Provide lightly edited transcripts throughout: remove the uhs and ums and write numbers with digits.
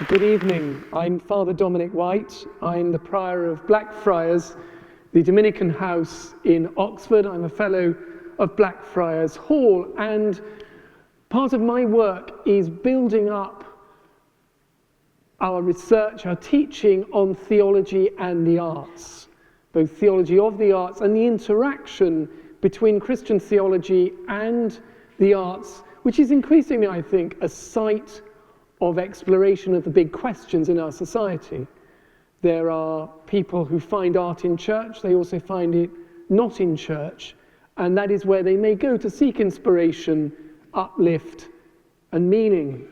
Good evening. I'm Fr Dominic White. I'm the prior of Blackfriars, the Dominican house in Oxford. I'm a fellow of Blackfriars Hall, and part of my work is building up our research, our teaching on theology and the arts, both theology of the arts and the interaction between Christian theology and the arts, which is increasingly, I think, a site of exploration of the big questions in our society. There are people who find art in church, they also find it not in church, and that is where they may go to seek inspiration, uplift, and meaning.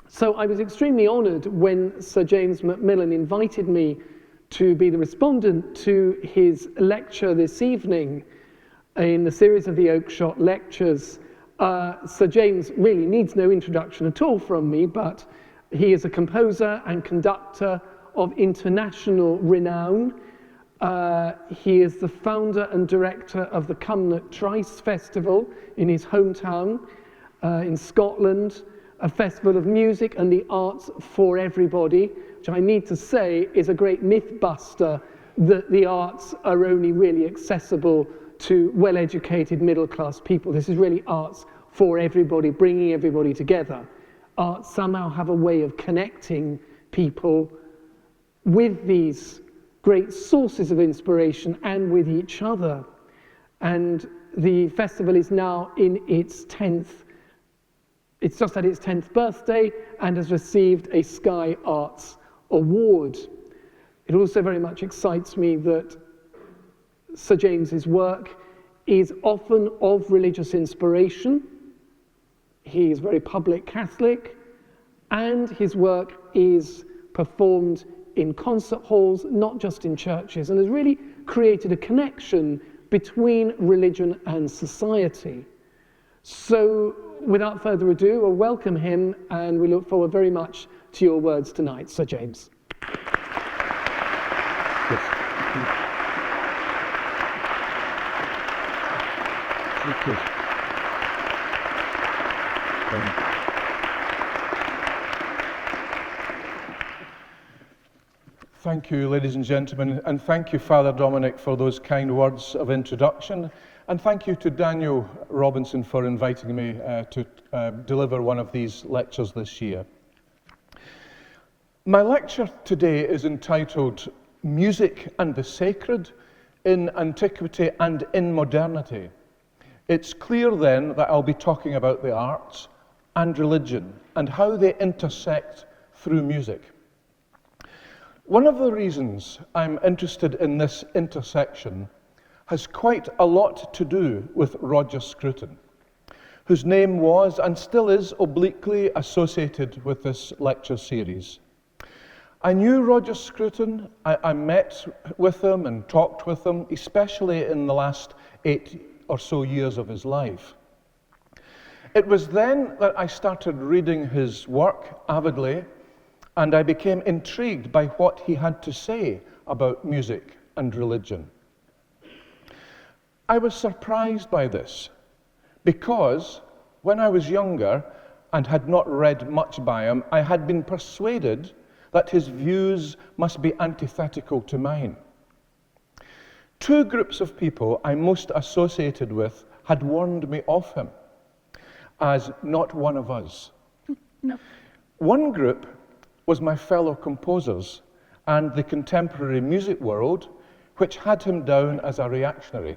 So I was extremely honoured when Sir James MacMillan invited me to be the respondent to his lecture this evening in the series of the Oakeshott Lectures. Sir James really needs no introduction at all from me, but he is a composer and conductor of international renown. He is the founder and director of the Cumnock Trice Festival in his hometown in Scotland, a festival of music and the arts for everybody, which I need to say is a great myth buster that the arts are only really accessible to well-educated middle-class people. This is really arts for everybody, bringing everybody together. Arts somehow have a way of connecting people with these great sources of inspiration and with each other. And the festival is now in its 10th, it's just had its 10th birthday and has received a Sky Arts Award. It also very much excites me that Sir James's work is often of religious inspiration. He is very public Catholic, and his work is performed in concert halls, not just in churches, and has really created a connection between religion and society. So, without further ado, I'll welcome him, and we look forward very much to your words tonight, Sir James. Yes. Thank you. Thank you, ladies and gentlemen, and thank you, Father Dominic, for those kind words of introduction, and thank you to Daniel Robinson for inviting me to deliver one of these lectures this year. My lecture today is entitled Music and the Sacred in Antiquity and in Modernity. It's clear then that I'll be talking about the arts and religion and how they intersect through music. One of the reasons I'm interested in this intersection has quite a lot to do with Roger Scruton, whose name was and still is obliquely associated with this lecture series. I knew Roger Scruton. I met with him and talked with him, especially in the last 8 or so years of his life. It was then that I started reading his work avidly, and I became intrigued by what he had to say about music and religion. I was surprised by this, because when I was younger and had not read much by him, I had been persuaded that his views must be antithetical to mine. 2 groups of people I most associated with had warned me of him as not one of us. No. One group was my fellow composers and the contemporary music world, which had him down as a reactionary,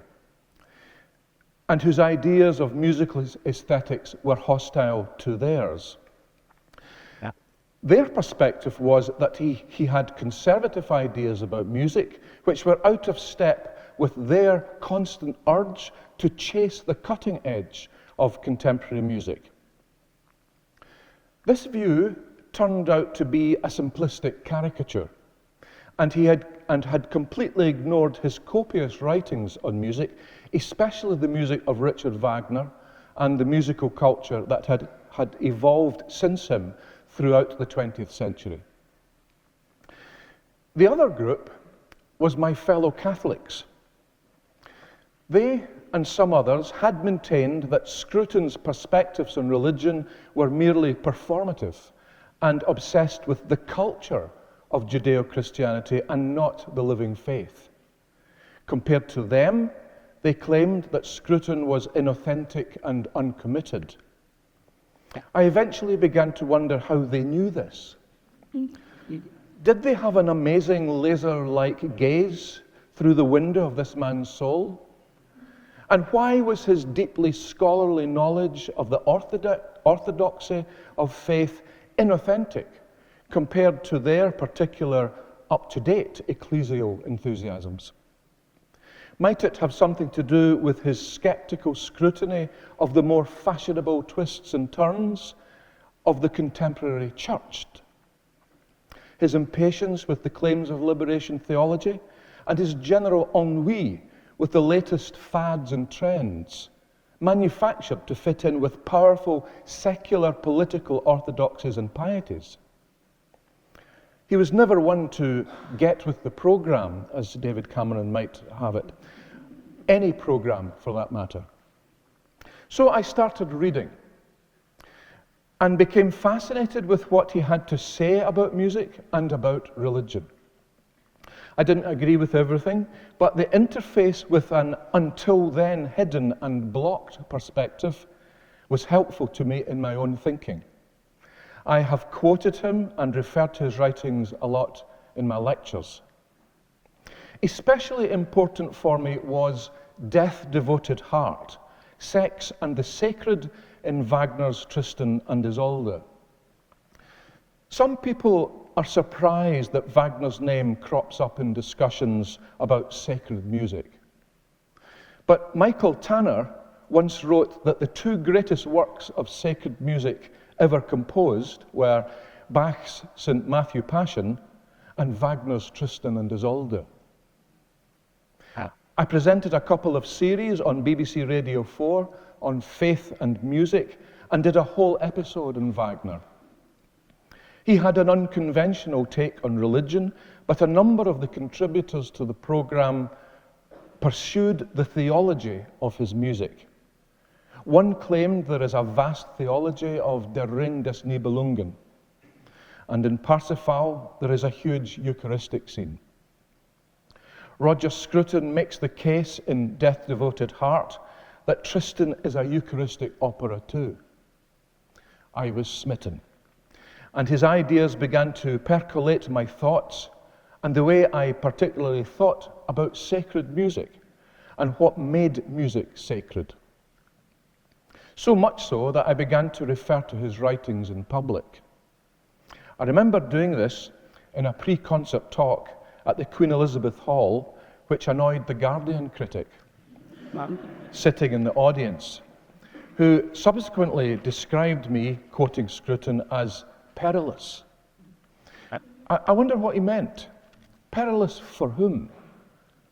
and whose ideas of musical aesthetics were hostile to theirs. Yeah. Their perspective was that he had conservative ideas about music, which were out of step with their constant urge to chase the cutting edge of contemporary music. This view turned out to be a simplistic caricature, and he had completely ignored his copious writings on music, especially the music of Richard Wagner and the musical culture that had evolved since him throughout the 20th century. The other group was my fellow Catholics. They and some others had maintained that Scruton's perspectives on religion were merely performative and obsessed with the culture of Judeo-Christianity and not the living faith. Compared to them, they claimed that Scruton was inauthentic and uncommitted. I eventually began to wonder how they knew this. Did they have an amazing laser-like gaze through the window of this man's soul? And why was his deeply scholarly knowledge of the orthodoxy of faith inauthentic compared to their particular up-to-date ecclesial enthusiasms? Might it have something to do with his skeptical scrutiny of the more fashionable twists and turns of the contemporary church? His impatience with the claims of liberation theology, and his general ennui with the latest fads and trends, manufactured to fit in with powerful secular political orthodoxies and pieties. He was never one to get with the program, as David Cameron might have it. Any program, for that matter. So I started reading and became fascinated with what he had to say about music and about religion. I didn't agree with everything, but the interface with an until then hidden and blocked perspective was helpful to me in my own thinking. I have quoted him and referred to his writings a lot in my lectures. Especially important for me was Death-Devoted Heart, Sex and the Sacred in Wagner's Tristan and Isolde. Some people are surprised that Wagner's name crops up in discussions about sacred music. But Michael Tanner once wrote that the two greatest works of sacred music ever composed were Bach's St. Matthew Passion and Wagner's Tristan and Isolde. I presented a couple of series on BBC Radio 4 on faith and music and did a whole episode on Wagner. He had an unconventional take on religion, but a number of the contributors to the program pursued the theology of his music. One claimed there is a vast theology of Der Ring des Nibelungen, and in Parsifal there is a huge Eucharistic scene. Roger Scruton makes the case in Death-Devoted Heart that Tristan is a Eucharistic opera too. I was smitten, and his ideas began to percolate my thoughts and the way I particularly thought about sacred music and what made music sacred. So much so that I began to refer to his writings in public. I remember doing this in a pre-concert talk at the Queen Elizabeth Hall, which annoyed the Guardian critic sitting in the audience, who subsequently described me, quoting Scruton, as perilous. I wonder what he meant. Perilous for whom?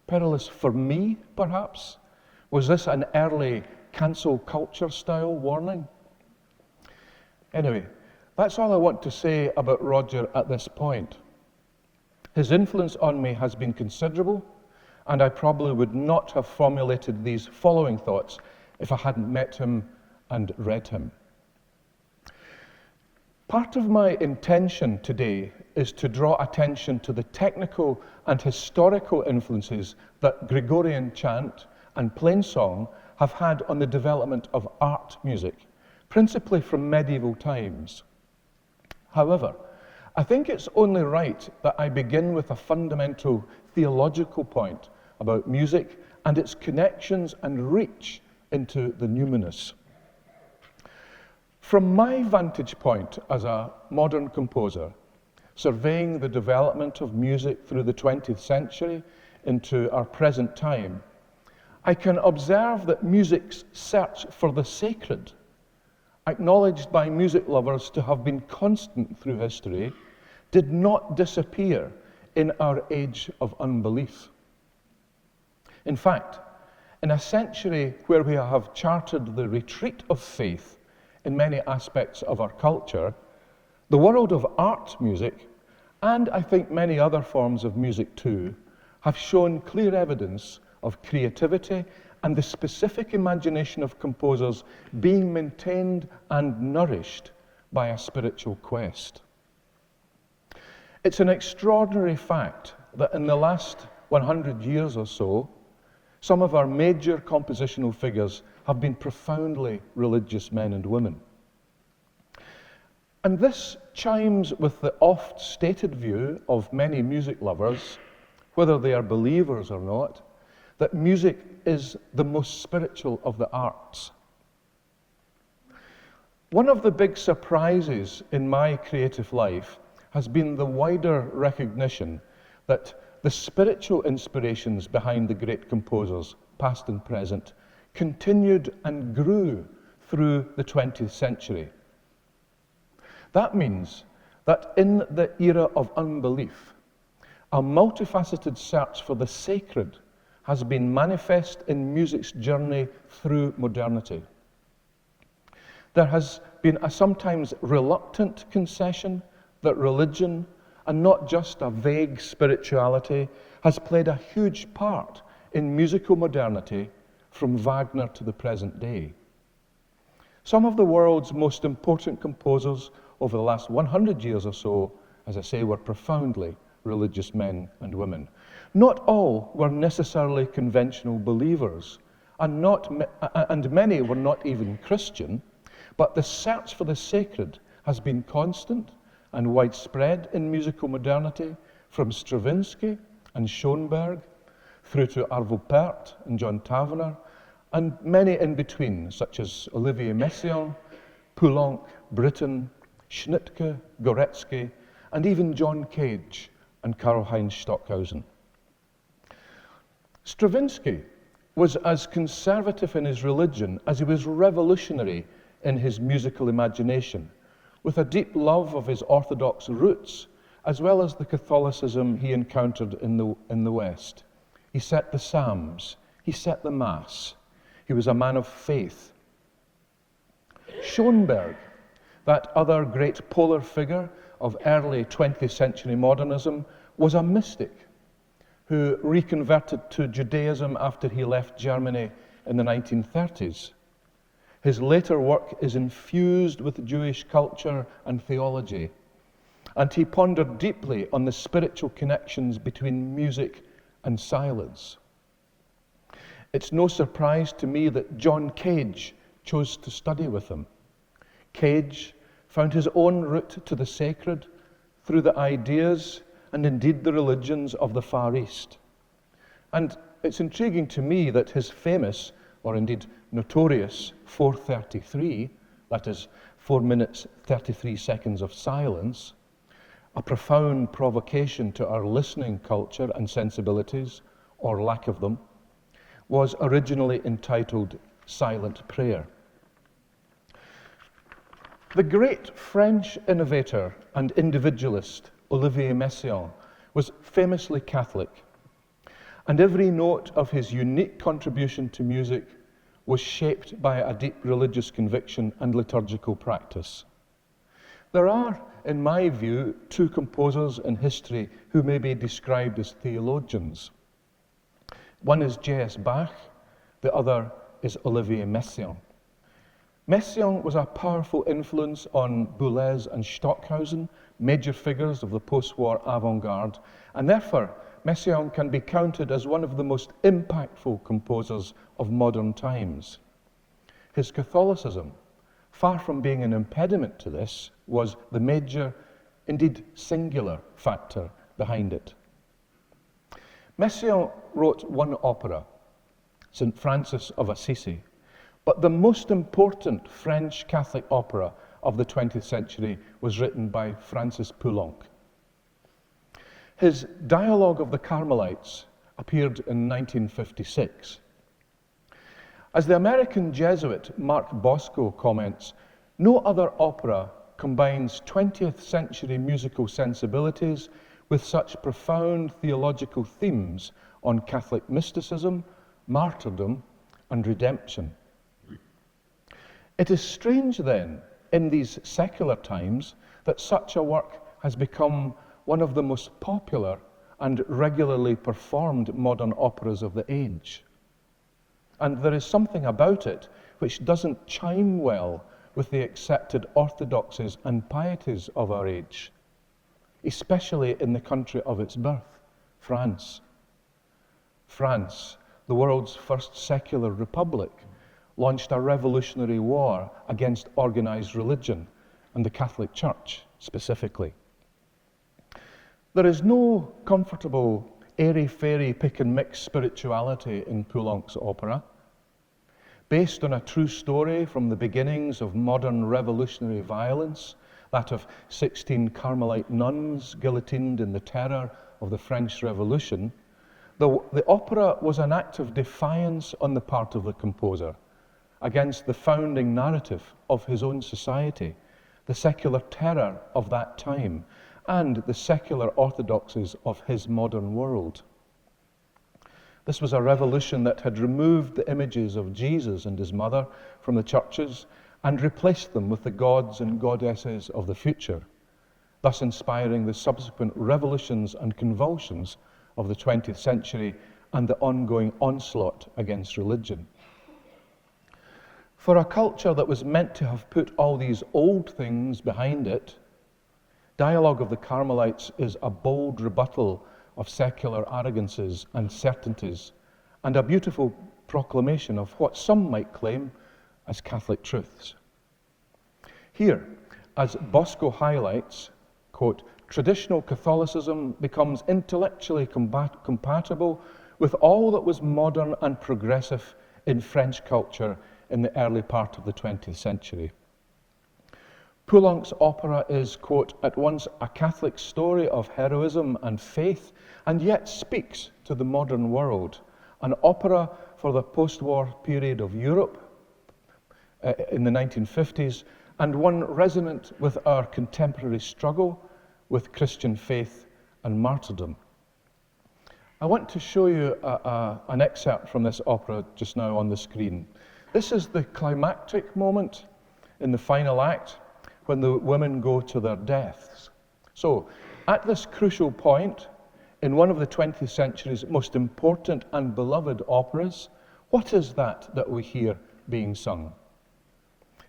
Perilous for me, perhaps? Was this an early cancel culture style warning? Anyway, that's all I want to say about Roger at this point. His influence on me has been considerable, and I probably would not have formulated these following thoughts if I hadn't met him and read him. Part of my intention today is to draw attention to the technical and historical influences that Gregorian chant and plainsong have had on the development of art music, principally from medieval times. However, I think it's only right that I begin with a fundamental theological point about music and its connections and reach into the numinous. From my vantage point as a modern composer, surveying the development of music through the 20th century into our present time, I can observe that music's search for the sacred, acknowledged by music lovers to have been constant through history, did not disappear in our age of unbelief. In fact, in a century where we have charted the retreat of faith in many aspects of our culture, the world of art music, and I think many other forms of music too, have shown clear evidence of creativity and the specific imagination of composers being maintained and nourished by a spiritual quest. It's an extraordinary fact that in the last 100 years or so, some of our major compositional figures have been profoundly religious men and women. And this chimes with the oft-stated view of many music lovers, whether they are believers or not, that music is the most spiritual of the arts. One of the big surprises in my creative life has been the wider recognition that the spiritual inspirations behind the great composers, past and present, continued and grew through the 20th century. That means that in the era of unbelief, a multifaceted search for the sacred has been manifest in music's journey through modernity. There has been a sometimes reluctant concession that religion, and not just a vague spirituality, has played a huge part in musical modernity from Wagner to the present day. Some of the world's most important composers over the last 100 years or so, as I say, were profoundly religious men and women. Not all were necessarily conventional believers, and many were not even Christian, but the search for the sacred has been constant and widespread in musical modernity, from Stravinsky and Schoenberg through to Arvo Pärt and John Tavener, and many in between, such as Olivier Messiaen, Poulenc, Britten, Schnittke, Goretzky, and even John Cage and Karl-Heinz Stockhausen. Stravinsky was as conservative in his religion as he was revolutionary in his musical imagination, with a deep love of his Orthodox roots, as well as the Catholicism he encountered in the West. He set the Psalms, he set the Mass. He was a man of faith. Schoenberg, that other great polar figure of early 20th century modernism, was a mystic who reconverted to Judaism after he left Germany in the 1930s. His later work is infused with Jewish culture and theology, and he pondered deeply on the spiritual connections between music and silence. It's no surprise to me that John Cage chose to study with him. Cage found his own route to the sacred through the ideas and indeed the religions of the Far East. And it's intriguing to me that his famous, or indeed notorious, 4:33, that is 4 minutes 33 seconds of silence, a profound provocation to our listening culture and sensibilities, or lack of them, was originally entitled Silent Prayer. The great French innovator and individualist Olivier Messiaen was famously Catholic, and every note of his unique contribution to music was shaped by a deep religious conviction and liturgical practice. There are, in my view, two composers in history who may be described as theologians. One is J.S. Bach, the other is Olivier Messiaen. Messiaen was a powerful influence on Boulez and Stockhausen, major figures of the post-war avant-garde, and therefore Messiaen can be counted as one of the most impactful composers of modern times. His Catholicism, far from being an impediment to this, was the major, indeed singular, factor behind it. Messiaen wrote one opera, St. Francis of Assisi, but the most important French Catholic opera of the 20th century was written by Francis Poulenc. His Dialogue of the Carmelites appeared in 1956. As the American Jesuit Mark Bosco comments, no other opera combines 20th century musical sensibilities with such profound theological themes on Catholic mysticism, martyrdom, and redemption. It is strange then, in these secular times, that such a work has become one of the most popular and regularly performed modern operas of the age. And there is something about it which doesn't chime well with the accepted orthodoxies and pieties of our age. especially in the country of its birth, France. France, the world's first secular republic, launched a revolutionary war against organized religion and the Catholic Church specifically. There is no comfortable, airy-fairy pick-and-mix spirituality in Poulenc's opera. Based on a true story from the beginnings of modern revolutionary violence, that of 16 Carmelite nuns guillotined in the terror of the French Revolution, the opera was an act of defiance on the part of the composer against the founding narrative of his own society, the secular terror of that time, and the secular orthodoxies of his modern world. This was a revolution that had removed the images of Jesus and his mother from the churches and replaced them with the gods and goddesses of the future, thus inspiring the subsequent revolutions and convulsions of the 20th century and the ongoing onslaught against religion. For a culture that was meant to have put all these old things behind it, Dialogue of the Carmelites is a bold rebuttal of secular arrogances and certainties, and a beautiful proclamation of what some might claim as Catholic truths. Here, as Bosco highlights, quote, traditional Catholicism becomes intellectually compatible with all that was modern and progressive in French culture in the early part of the 20th century. Poulenc's opera is, quote, at once a Catholic story of heroism and faith, and yet speaks to the modern world, an opera for the post-war period of Europe in the 1950s, and one resonant with our contemporary struggle with Christian faith and martyrdom. I want to show you an excerpt from this opera just now on the screen. This is the climactic moment in the final act when the women go to their deaths. So, at this crucial point, in one of the 20th century's most important and beloved operas, what is that we hear being sung?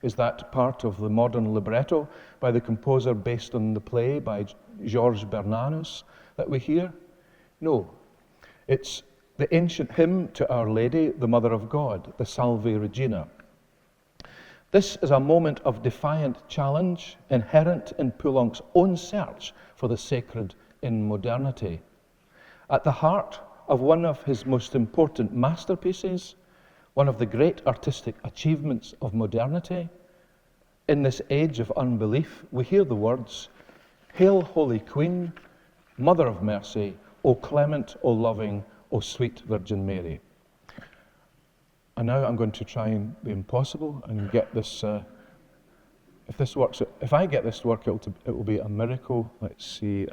Is that part of the modern libretto by the composer based on the play by Georges Bernanos that we hear? No. It's the ancient hymn to Our Lady, the Mother of God, the Salve Regina. This is a moment of defiant challenge inherent in Poulenc's own search for the sacred in modernity. At the heart of one of his most important masterpieces, one of the great artistic achievements of modernity, in this age of unbelief, we hear the words, "Hail, Holy Queen, Mother of Mercy, O clement, O loving, O sweet Virgin Mary." And now I'm going to try and be impossible and get this, if this works, if I get this to work, it will be a miracle. Let's see.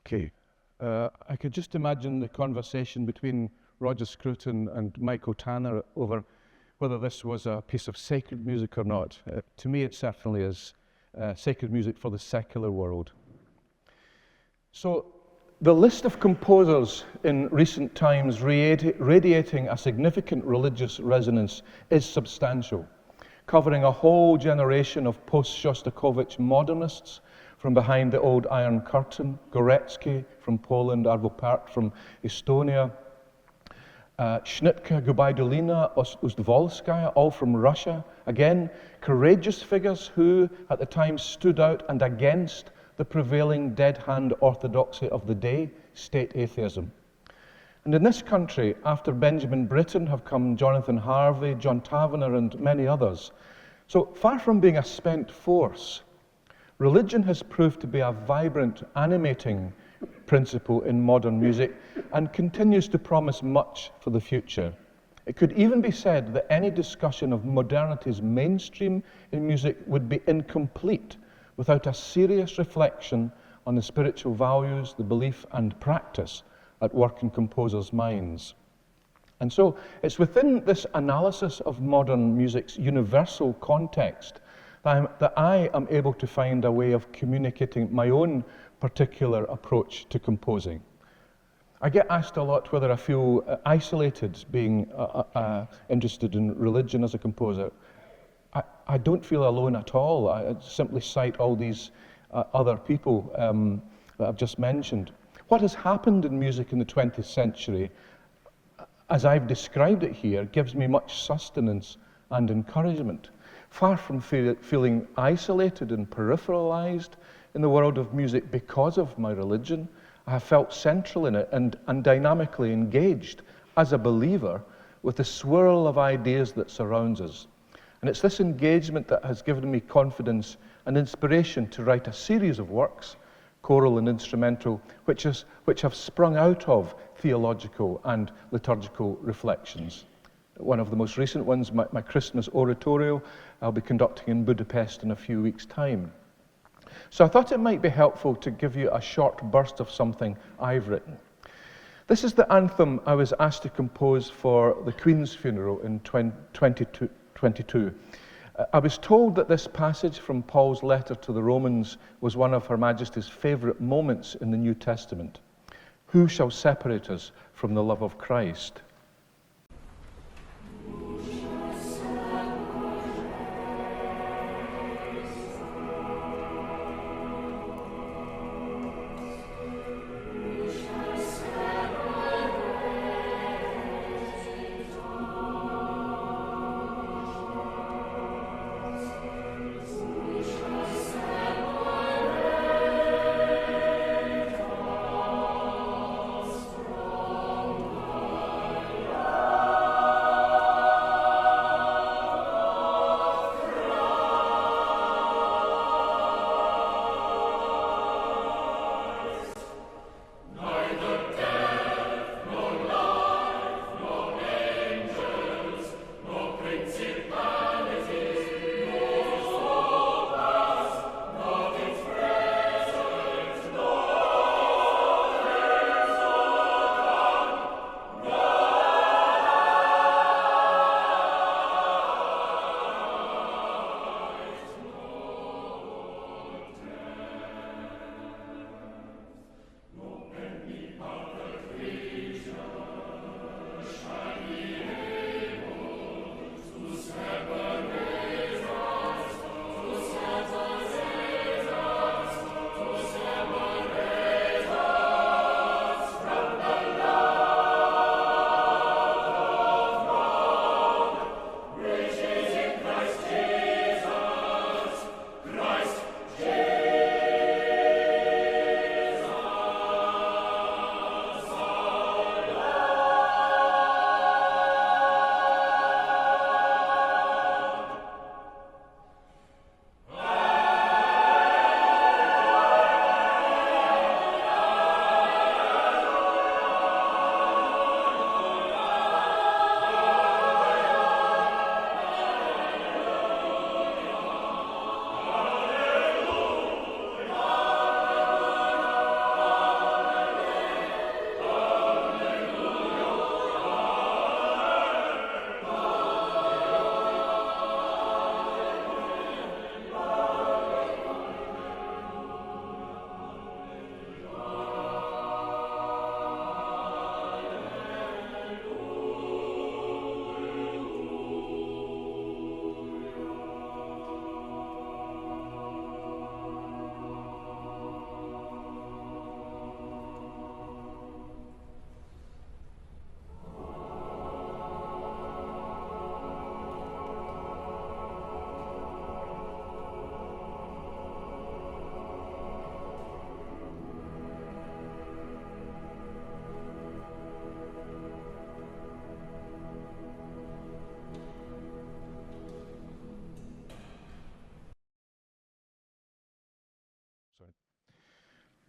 Okay. I could just imagine the conversation between Roger Scruton and Michael Tanner over whether this was a piece of sacred music or not. To me, it certainly is sacred music for the secular world. So, the list of composers in recent times radiating a significant religious resonance is substantial, covering a whole generation of post-Shostakovich modernists from behind the old Iron Curtain, Gorecki from Poland, Arvo Pärt from Estonia, Schnittke, Gubaidulina, Ustvolskaya, all from Russia. Again, courageous figures who at the time stood out and against the prevailing dead-hand orthodoxy of the day, state atheism. And in this country, after Benjamin Britten, have come Jonathan Harvey, John Tavener, and many others. So far from being a spent force, religion has proved to be a vibrant, animating principle in modern music and continues to promise much for the future. It could even be said that any discussion of modernity's mainstream in music would be incomplete without a serious reflection on the spiritual values, the belief and practice at work in composers' minds. And so it's within this analysis of modern music's universal context that I am able to find a way of communicating my own particular approach to composing. I get asked a lot whether I feel isolated being interested in religion as a composer. I don't feel alone at all. I simply cite all these other people that I've just mentioned. What has happened in music in the 20th century, as I've described it here, gives me much sustenance and encouragement. Far from feeling isolated and peripheralized in the world of music because of my religion, I have felt central in it and dynamically engaged as a believer with the swirl of ideas that surrounds us. And it's this engagement that has given me confidence and inspiration to write a series of works, choral and instrumental, which have sprung out of theological and liturgical reflections. One of the most recent ones, my Christmas oratorio, I'll be conducting in Budapest in a few weeks' time. So I thought it might be helpful to give you a short burst of something I've written. This is the anthem I was asked to compose for the Queen's funeral in 2022. I was told that this passage from Paul's letter to the Romans was one of Her Majesty's favourite moments in the New Testament. Who shall separate us from the love of Christ?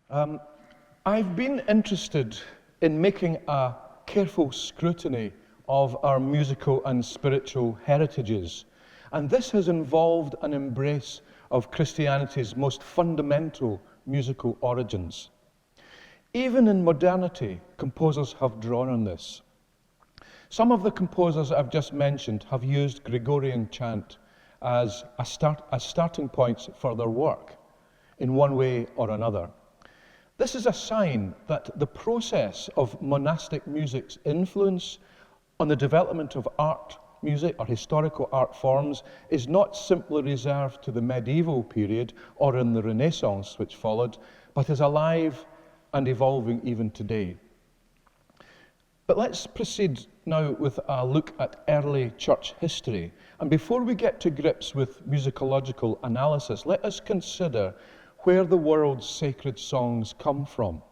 I've been interested in making a careful scrutiny of our musical and spiritual heritages, and this has involved an embrace of Christianity's most fundamental musical origins. Even in modernity, composers have drawn on this. Some of the composers I've just mentioned have used Gregorian chant as starting points for their work, in one way or another. This is a sign that the process of monastic music's influence on the development of art music or historical art forms is not simply reserved to the medieval period or in the Renaissance which followed, but is alive and evolving even today. But let's proceed now with a look at early church history. And before we get to grips with musicological analysis, let us consider where the world's sacred songs come from.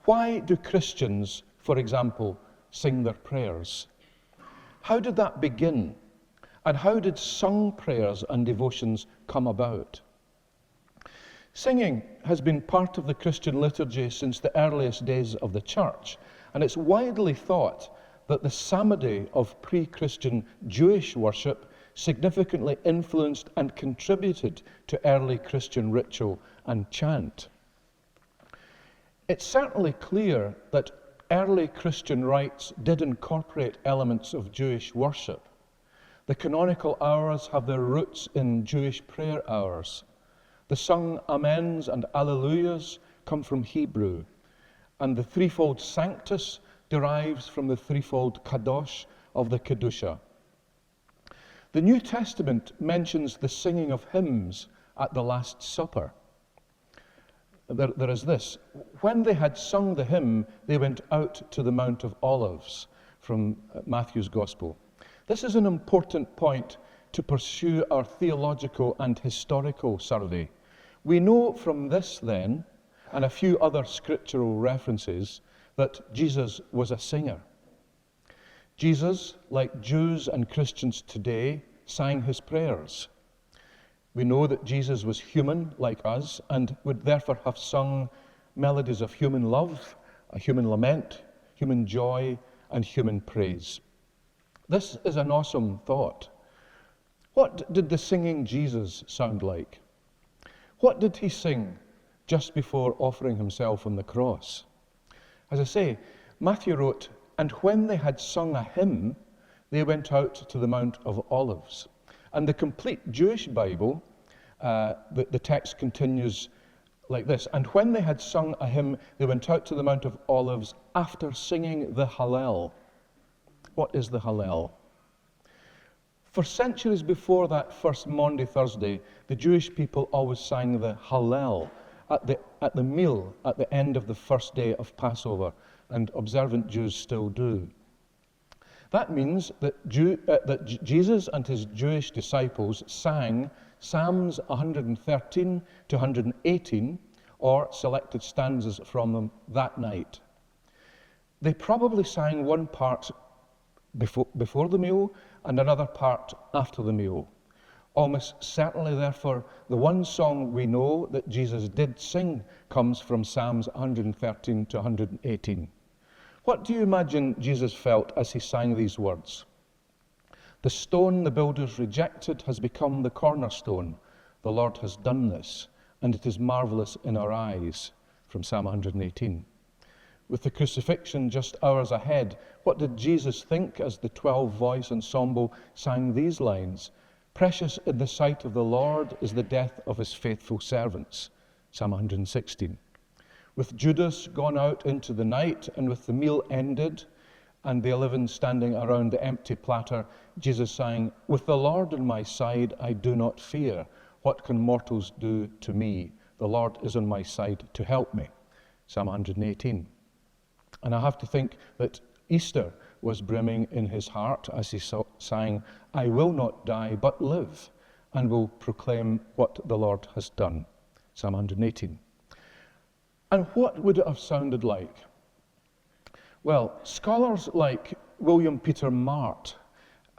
Why do Christians, for example, sing their prayers? How did that begin? And how did sung prayers and devotions come about? Singing has been part of the Christian liturgy since the earliest days of the church, and it's widely thought that the psalmody of pre-Christian Jewish worship significantly influenced and contributed to early Christian ritual and chant. It's certainly clear that early Christian rites did incorporate elements of Jewish worship. The canonical hours have their roots in Jewish prayer hours. The sung amens and alleluias come from Hebrew, and the threefold sanctus derives from the threefold kadosh of the Kedusha. The New Testament mentions the singing of hymns at the Last Supper. There is this: when they had sung the hymn, they went out to the Mount of Olives, from Matthew's Gospel. This is an important point to pursue our theological and historical survey. We know from this then, and a few other scriptural references, that Jesus was a singer. Jesus, like Jews and Christians today, sang his prayers. We know that Jesus was human like us and would therefore have sung melodies of human love, a human lament, human joy, and human praise. This is an awesome thought. What did the singing Jesus sound like? What did he sing just before offering himself on the cross? As I say, Matthew wrote, "And when they had sung a hymn, they went out to the Mount of Olives." And the complete Jewish Bible, the text continues like this: "And when they had sung a hymn, they went out to the Mount of Olives after singing the Hallel." What is the Hallel? For centuries before that first Maundy Thursday, the Jewish people always sang the Hallel at the meal at the end of the first day of Passover, and observant Jews still do. That means that Jesus and his Jewish disciples sang Psalms 113 to 118, or selected stanzas from them that night. They probably sang one part before the meal and another part after the meal. Almost certainly, therefore, the one song we know that Jesus did sing comes from Psalms 113 to 118. What do you imagine Jesus felt as he sang these words? "The stone the builders rejected has become the cornerstone. The Lord has done this, and it is marvelous in our eyes," from Psalm 118. With the crucifixion just hours ahead, what did Jesus think as the 12-voice ensemble sang these lines? "Precious in the sight of the Lord is the death of his faithful servants," Psalm 116. With Judas gone out into the night, and with the meal ended, and the 11 standing around the empty platter, Jesus sang, "With the Lord on my side, I do not fear. What can mortals do to me? The Lord is on my side to help me," Psalm 118. And I have to think that Easter was brimming in his heart as he sang, "I will not die but live, and will proclaim what the Lord has done," Psalm 118. And what would it have sounded like? Well, scholars like William Peter Mart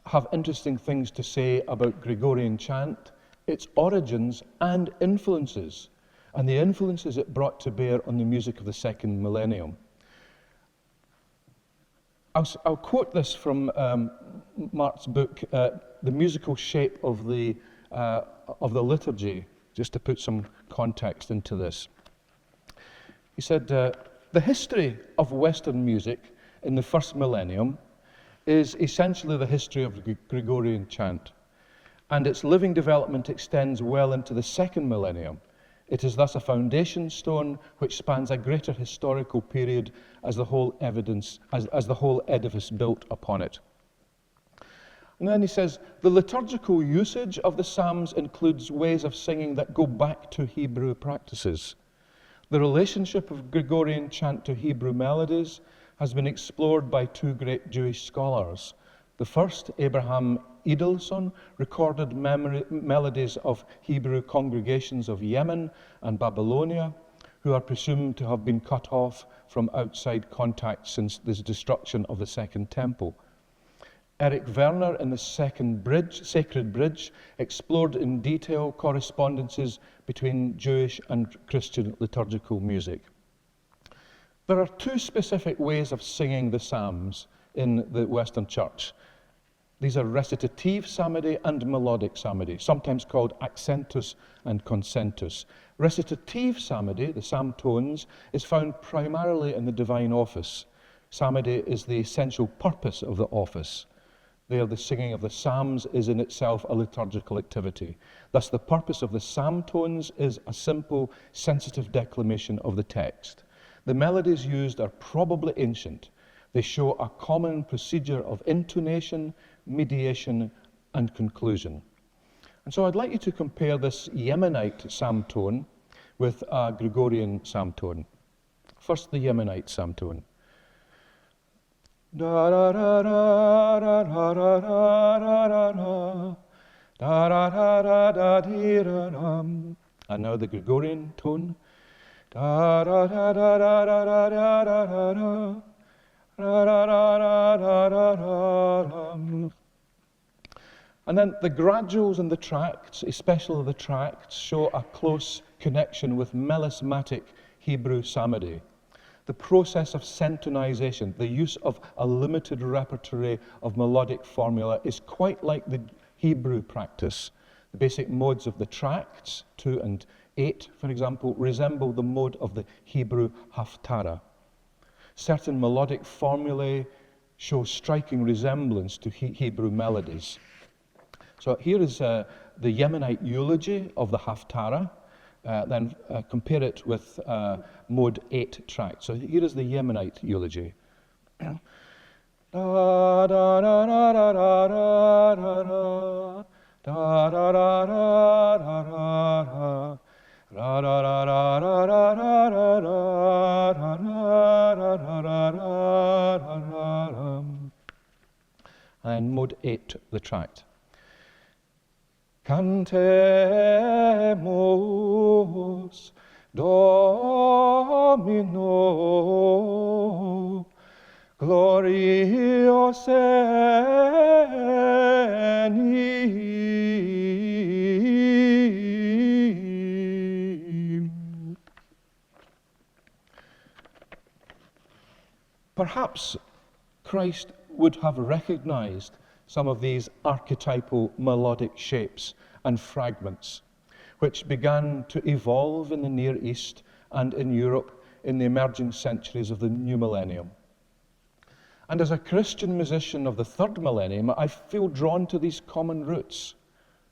have interesting things to say about Gregorian chant, its origins and influences. and the influences it brought to bear on the music of the second millennium. I'll quote this from Mark's book, The Musical Shape of the Liturgy, just to put some context into this. He said, the history of Western music in the first millennium is essentially the history of the Gregorian chant, and its living development extends well into the second millennium. It is thus a foundation stone which spans a greater historical period as the whole edifice built upon it. And then he says, the liturgical usage of the Psalms includes ways of singing that go back to Hebrew practices. The relationship of Gregorian chant to Hebrew melodies has been explored by two great Jewish scholars. The first, Abraham Edelson, recorded melodies of Hebrew congregations of Yemen and Babylonia, who are presumed to have been cut off from outside contact since the destruction of the Second Temple. Eric Werner, in the Sacred Bridge, explored in detail correspondences between Jewish and Christian liturgical music. There are two specific ways of singing the Psalms in the Western Church. These are recitative psalmody and melodic psalmody, sometimes called accentus and concentus. Recitative psalmody, the psalm tones, is found primarily in the divine office. Psalmody is the essential purpose of the office. There, the singing of the psalms is in itself a liturgical activity. Thus, the purpose of the psalm tones is a simple, sensitive declamation of the text. The melodies used are probably ancient. They show a common procedure of intonation, mediation, and conclusion. And so I'd like you to compare this Yemenite psalm tone with a Gregorian psalm tone. First, the Yemenite psalm tone. Da da da da da da da da da da da da. And now the Gregorian tone. Da da da da da da da da da da. And then the graduals and the tracts, especially the tracts, show a close connection with melismatic Hebrew psalmody. The process of centonization, the use of a limited repertory of melodic formula, is quite like the Hebrew practice. The basic modes of the tracts, 2 and 8, for example, resemble the mode of the Hebrew haftarah. Certain melodic formulae show striking resemblance to Hebrew melodies. So here is the Yemenite eulogy of the haftarah. Then compare it with mode 8 tract. So here is the Yemenite eulogy. And mode 8, the tract. Cantemus Domino glorios enim. Perhaps Christ would have recognized some of these archetypal melodic shapes and fragments, which began to evolve in the Near East and in Europe in the emerging centuries of the new millennium. And as a Christian musician of the third millennium, I feel drawn to these common roots.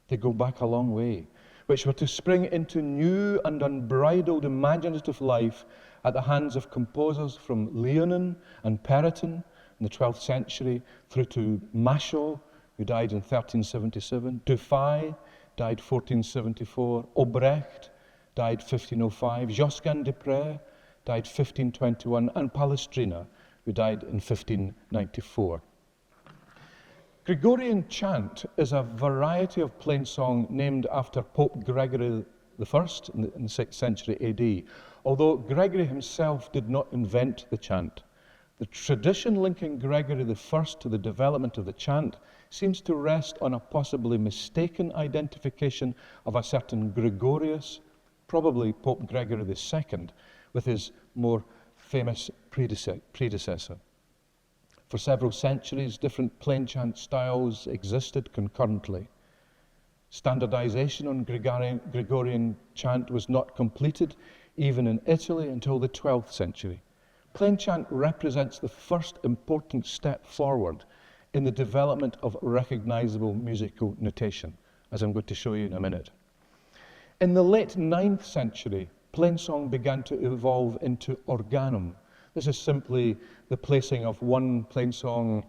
They go back a long way, which were to spring into new and unbridled imaginative life at the hands of composers from Leonin and Periton in the 12th century, through to Machaut, who died in 1377, Dufay, died 1474, Obrecht, died 1505, Josquin des Prés, died 1521, and Palestrina, who died in 1594. Gregorian chant is a variety of plain song named after Pope Gregory I in the 6th century AD, although Gregory himself did not invent the chant. The tradition linking Gregory I to the development of the chant seems to rest on a possibly mistaken identification of a certain Gregorius probably Pope Gregory II, with his more famous predecessor. For several centuries, different plain chant styles existed concurrently. Standardization on Gregorian chant was not completed, even in Italy, until the 12th century. Plain chant represents the first important step forward in the development of recognizable musical notation, as I'm going to show you in a minute. In the late 9th century, plainsong began to evolve into organum. This is simply the placing of one plainsong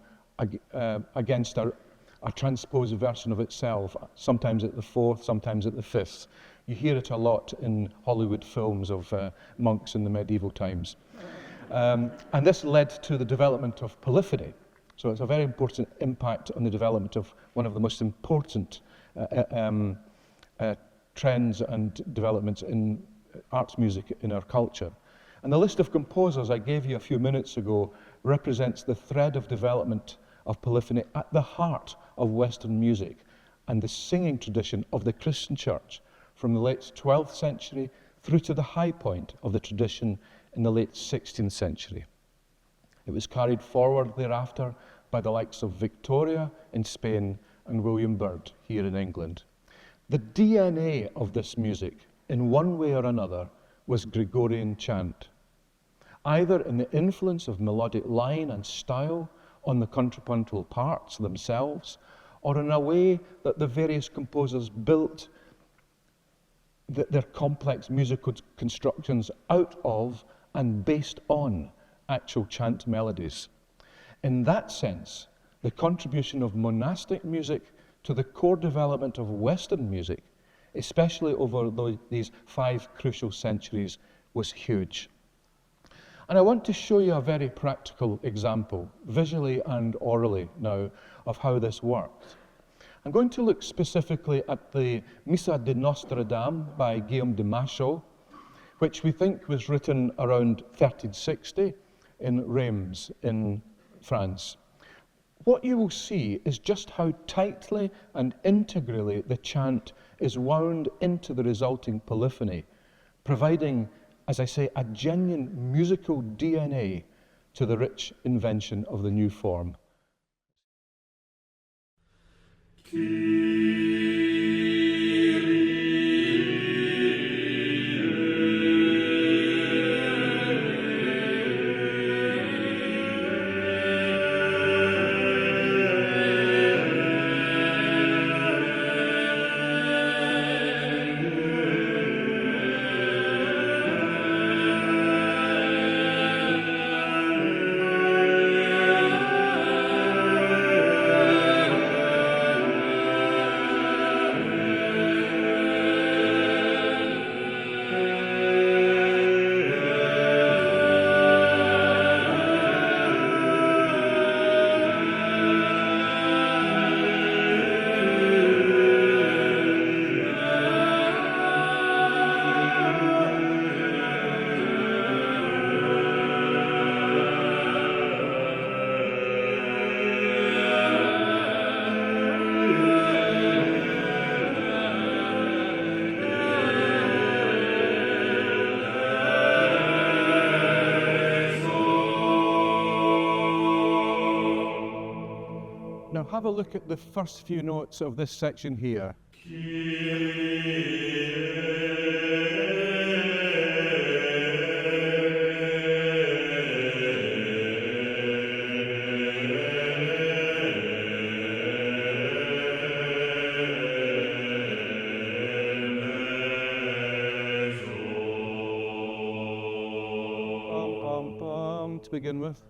against a transposed version of itself, sometimes at the 4th, sometimes at the 5th. You hear it a lot in Hollywood films of monks in the medieval times. And this led to the development of polyphony. So it's a very important impact on the development of one of the most important trends and developments in arts music in our culture. And the list of composers I gave you a few minutes ago represents the thread of development of polyphony at the heart of Western music and the singing tradition of the Christian church from the late 12th century through to the high point of the tradition in the late 16th century. It was carried forward thereafter by the likes of Victoria in Spain and William Byrd here in England. The DNA of this music, in one way or another, was Gregorian chant, either in the influence of melodic line and style on the contrapuntal parts themselves, or in a way that the various composers built their complex musical constructions out of and based on actual chant melodies. In that sense, the contribution of monastic music to the core development of Western music, especially over these 5 crucial centuries, was huge. And I want to show you a very practical example, visually and orally now, of how this worked. I'm going to look specifically at the Missa de Nostre Dame by Guillaume de Machaut, which we think was written around 1360 in Reims in France. What you will see is just how tightly and integrally the chant is wound into the resulting polyphony, providing, as I say, a genuine musical DNA to the rich invention of the new form. Now have a look at the first few notes of this section here. To begin with.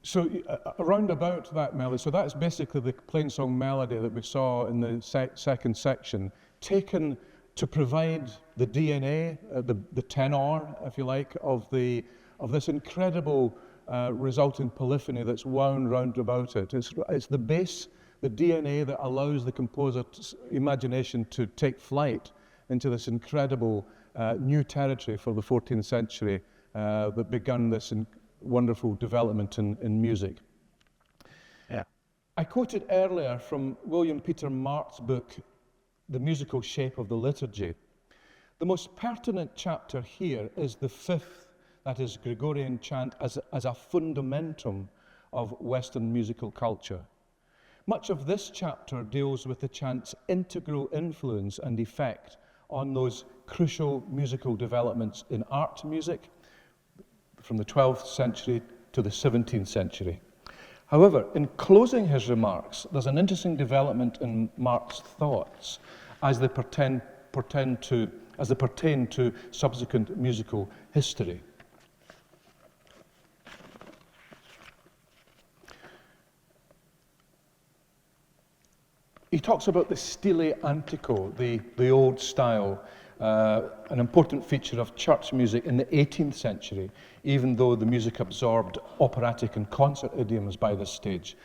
So around about that melody, so that's basically the plainsong melody that we saw in the second section, taken to provide the DNA, the tenor, if you like, of this incredible resulting polyphony that's wound round about it. It's the bass, the DNA that allows the composer's imagination to take flight into this incredible new territory for the 14th century that began this wonderful development in music. Yeah. I quoted earlier from William Peter Mart's book, The Musical Shape of the Liturgy. The most pertinent chapter here is the 5th, that is Gregorian chant as a fundamentum of Western musical culture. Much of this chapter deals with the chant's integral influence and effect on those crucial musical developments in art music from the 12th century to the 17th century. However, in closing his remarks, there's an interesting development in Mart's thoughts as they pertain to subsequent musical history. He talks about the stile antico, the old style, an important feature of church music in the 18th century, even though the music absorbed operatic and concert idioms by this stage.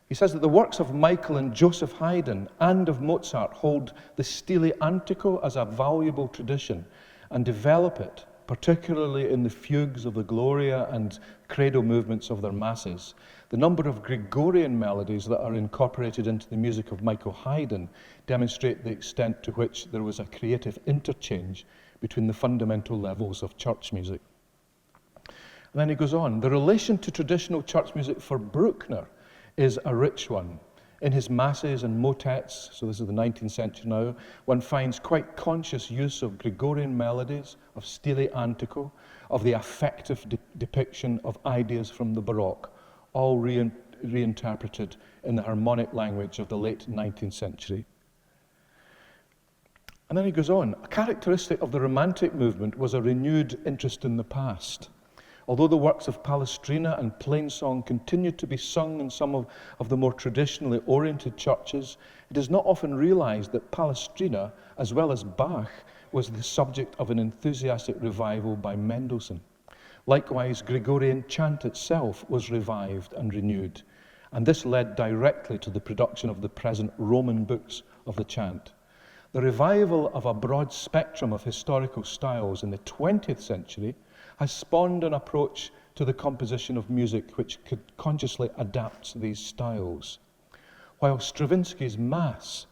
He says that the works of Michael and Joseph Haydn and of Mozart hold the stile antico as a valuable tradition and develop it, particularly in the fugues of the Gloria and credo movements of their masses. The number of Gregorian melodies that are incorporated into the music of Michael Haydn demonstrate the extent to which there was a creative interchange between the fundamental levels of church music. And then he goes on, the relation to traditional church music for Bruckner is a rich one. In his masses and motets, so this is the 19th century now, one finds quite conscious use of Gregorian melodies, of stile antico, of the affective depiction of ideas from the Baroque, all reinterpreted in the harmonic language of the late 19th century. And then he goes on, a characteristic of the Romantic movement was a renewed interest in the past. Although the works of Palestrina and plainsong continued to be sung in some of the more traditionally oriented churches, it is not often realized that Palestrina, as well as Bach, was the subject of an enthusiastic revival by Mendelssohn. Likewise, Gregorian chant itself was revived and renewed, and this led directly to the production of the present Roman books of the chant. The revival of a broad spectrum of historical styles in the 20th century has spawned an approach to the composition of music which could consciously adapt these styles. While Stravinsky's Mass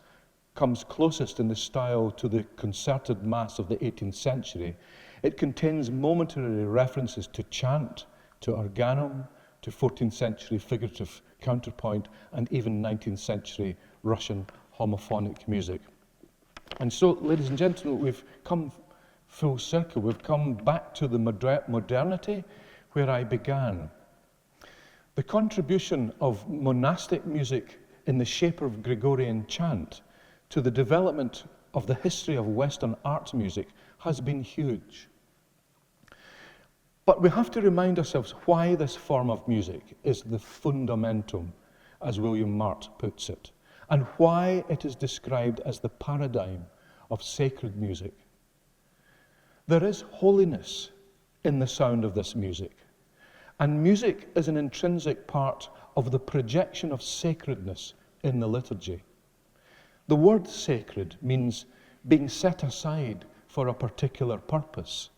comes closest in the style to the concerted Mass of the 18th century, it contains momentary references to chant, to organum, to 14th century figurative counterpoint, and even 19th century Russian homophonic music. And so, ladies and gentlemen, we've come full circle. We've come back to the modernity where I began. The contribution of monastic music in the shape of Gregorian chant to the development of the history of Western art music has been huge. But we have to remind ourselves why this form of music is the fundamentum, as William Mart puts it, and why it is described as the paradigm of sacred music. There is holiness in the sound of this music, and music is an intrinsic part of the projection of sacredness in the liturgy. The word sacred means being set aside for a particular purpose.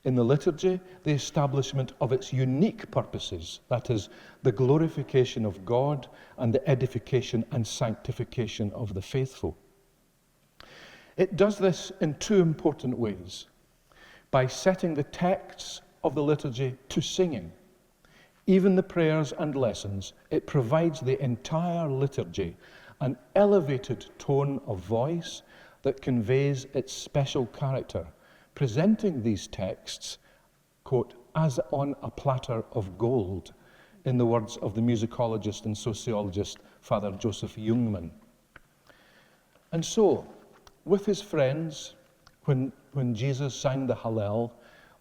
In the liturgy, the establishment of its unique purposes, that is, the glorification of God and the edification and sanctification of the faithful. It does this in two important ways. By setting the texts of the liturgy to singing. Even the prayers and lessons, it provides the entire liturgy an elevated tone of voice that conveys its special character, presenting these texts, quote, as on a platter of gold, in the words of the musicologist and sociologist Father Joseph Jungmann. And so, with his friends, when Jesus sang the Hallel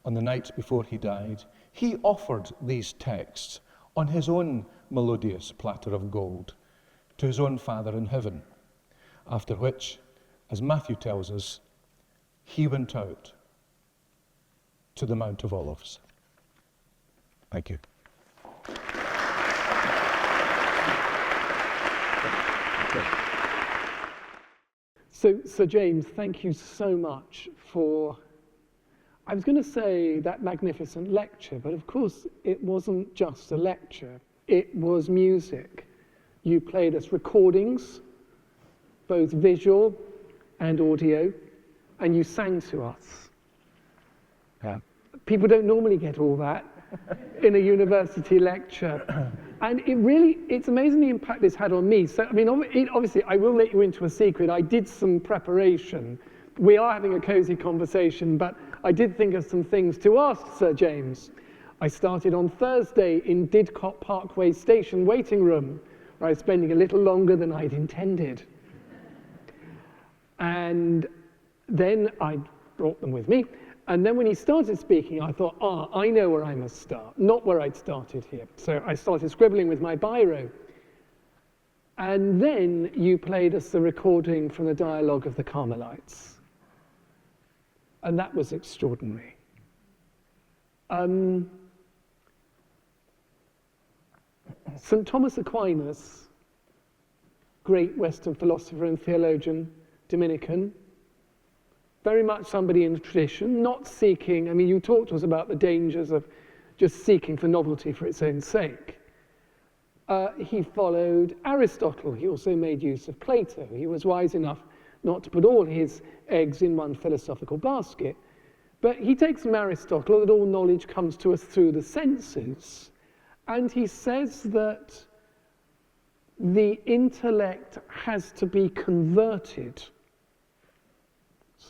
on the night before he died, he offered these texts on his own melodious platter of gold to his own Father in heaven, after which, as Matthew tells us, he went out to the Mount of Olives. Thank you. So, Sir James, thank you so much for, I was going to say, that magnificent lecture, but of course it wasn't just a lecture, it was music. You played us recordings, both visual and audio, and you sang to us. Yeah. People don't normally get all that in a university lecture. And it's amazing the impact this had on me. So, I mean, obviously, I will let you into a secret. I did some preparation. We are having a cozy conversation, but I did think of some things to ask Sir James. I started on Thursday in Didcot Parkway Station waiting room, where I was spending a little longer than I'd intended. And then I brought them with me. And then when he started speaking, I thought, I know where I must start, not where I'd started here. So I started scribbling with my biro. And then you played us the recording from the Dialogue of the Carmelites. And that was extraordinary. St. Thomas Aquinas, great Western philosopher and theologian, Dominican, very much somebody in the tradition, not seeking, I mean, you talked to us about the dangers of just seeking for novelty for its own sake. He followed Aristotle. He also made use of Plato. He was wise enough not to put all his eggs in one philosophical basket. But he takes from Aristotle that all knowledge comes to us through the senses. And he says that the intellect has to be converted.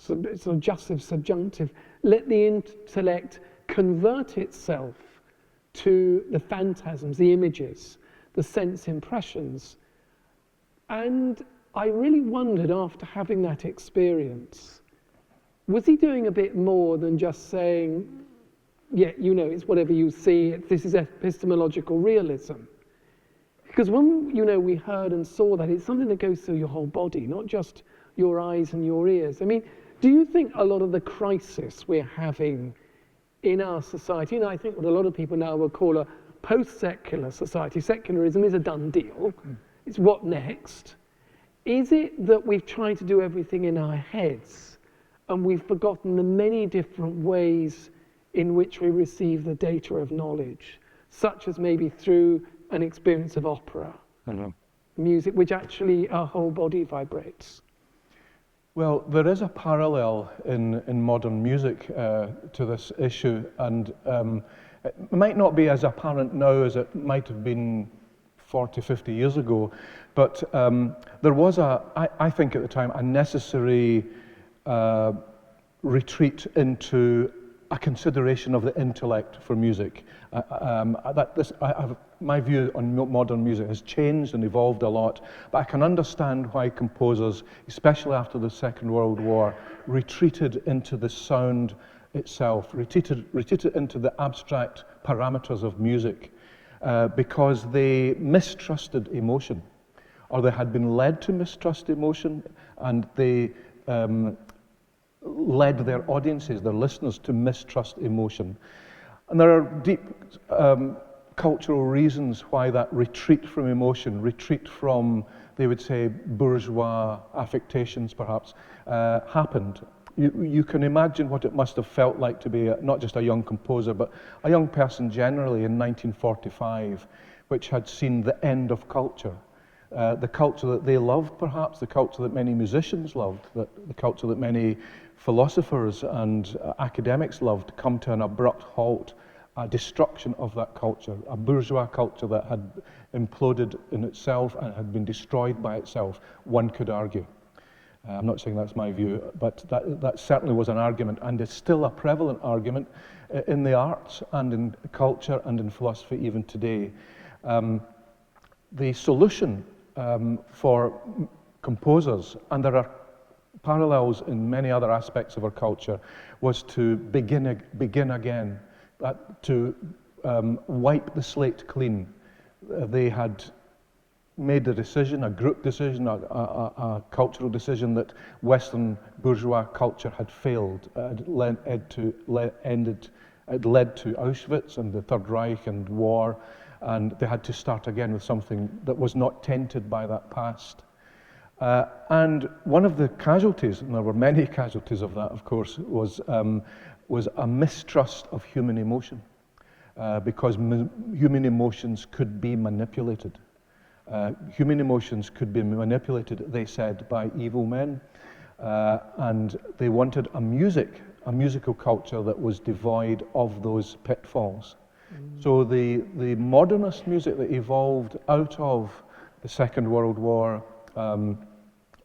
It's a jussive, subjunctive. Let the intellect convert itself to the phantasms, the images, the sense impressions. And I really wondered, after having that experience, was he doing a bit more than just saying, yeah, you know, it's whatever you see, this is epistemological realism? Because when, you know, we heard and saw that, it's something that goes through your whole body, not just your eyes and your ears. I mean, do you think a lot of the crisis we're having in our society, and I think what a lot of people now will call a post-secular society, secularism is a done deal, it's what next, is it that we've tried to do everything in our heads and we've forgotten the many different ways in which we receive the data of knowledge, such as maybe through an experience of opera, music, which actually our whole body vibrates? Well, there is a parallel in modern music to this issue, and it might not be as apparent now as it might have been 40, 50 years ago, but there was, I think at the time, a necessary retreat into a consideration of the intellect for music. My view on modern music has changed and evolved a lot, but I can understand why composers, especially after the Second World War, retreated into the sound itself, retreated into the abstract parameters of music, because they mistrusted emotion, or they had been led to mistrust emotion, and they led their audiences, their listeners, to mistrust emotion. And there are deep cultural reasons why that retreat from emotion, retreat from, they would say, bourgeois affectations perhaps, happened. You can imagine what it must have felt like to be not just a young composer, but a young person generally in 1945, which had seen the end of culture. The culture that they loved, perhaps, the culture that many musicians loved, the culture that many philosophers and academics loved, come to an abrupt halt, a destruction of that culture, a bourgeois culture that had imploded in itself and had been destroyed by itself, one could argue. I'm not saying that's my view, but that certainly was an argument, and is still a prevalent argument in the arts and in culture and in philosophy even today. The solution for composers, and there are parallels in many other aspects of our culture, was to begin again, to wipe the slate clean. They had made a decision, a group decision, a cultural decision that Western bourgeois culture had failed. It led to Auschwitz and the Third Reich and war, and they had to start again with something that was not tainted by that past. And one of the casualties, and there were many casualties of that, of course, was a mistrust of human emotion, because human emotions could be manipulated. Human emotions could be manipulated, they said, by evil men, and they wanted a musical culture that was devoid of those pitfalls. So the modernist music that evolved out of the Second World War,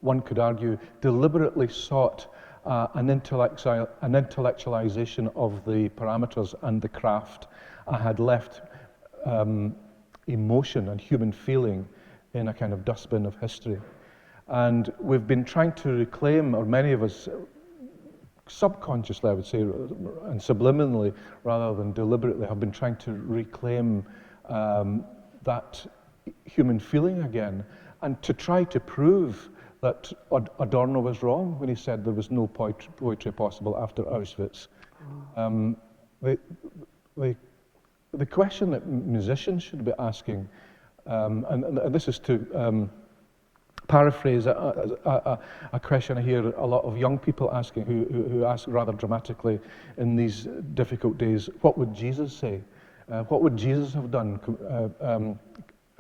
one could argue, deliberately sought an intellectualization of the parameters and the craft, and had left emotion and human feeling in a kind of dustbin of history. And we've been trying to reclaim, or many of us, subconsciously I would say, and subliminally rather than deliberately, have been trying to reclaim that human feeling again, and to try to prove that Adorno was wrong when he said there was no poetry possible after Auschwitz. The question that musicians should be asking, and this is to paraphrase a question I hear a lot of young people asking, who ask rather dramatically in these difficult days, what would Jesus say? What would Jesus have done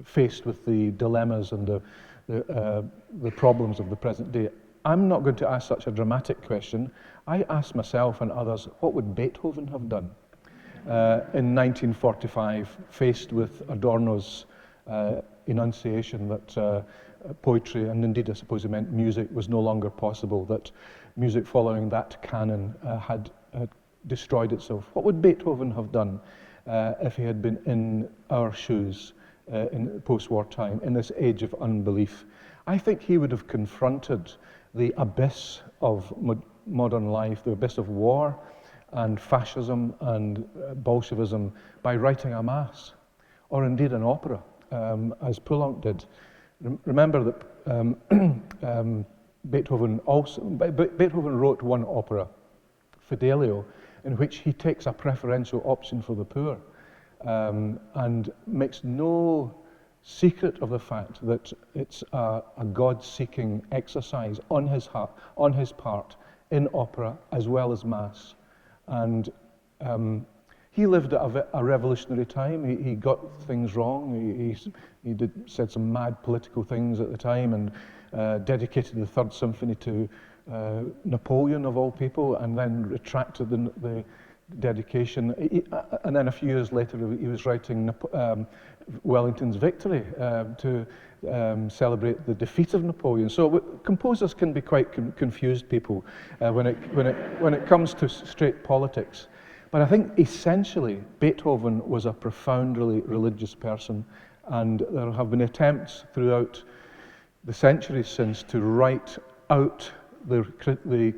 faced with the dilemmas and the problems of the present day? I'm not going to ask such a dramatic question. I ask myself and others, what would Beethoven have done in 1945, faced with Adorno's enunciation that poetry, and indeed I suppose he meant music, was no longer possible, that music following that canon had destroyed itself. What would Beethoven have done if he had been in our shoes in post-war time, in this age of unbelief? I think he would have confronted the abyss of modern life, the abyss of war and fascism and Bolshevism, by writing a mass, or indeed an opera, as Poulenc did. Remember that Beethoven wrote one opera, Fidelio, in which he takes a preferential option for the poor, and makes no secret of the fact that it's a God-seeking exercise on his part in opera as well as mass. And he lived at a revolutionary time. He got things wrong. He said some mad political things at the time, and dedicated the Third Symphony to Napoleon of all people, and then retracted the dedication. And then a few years later, he was writing Wellington's victory to celebrate the defeat of Napoleon. So composers can be quite confused people when it comes to straight politics. But I think essentially Beethoven was a profoundly religious person, and there have been attempts throughout the centuries since to write out the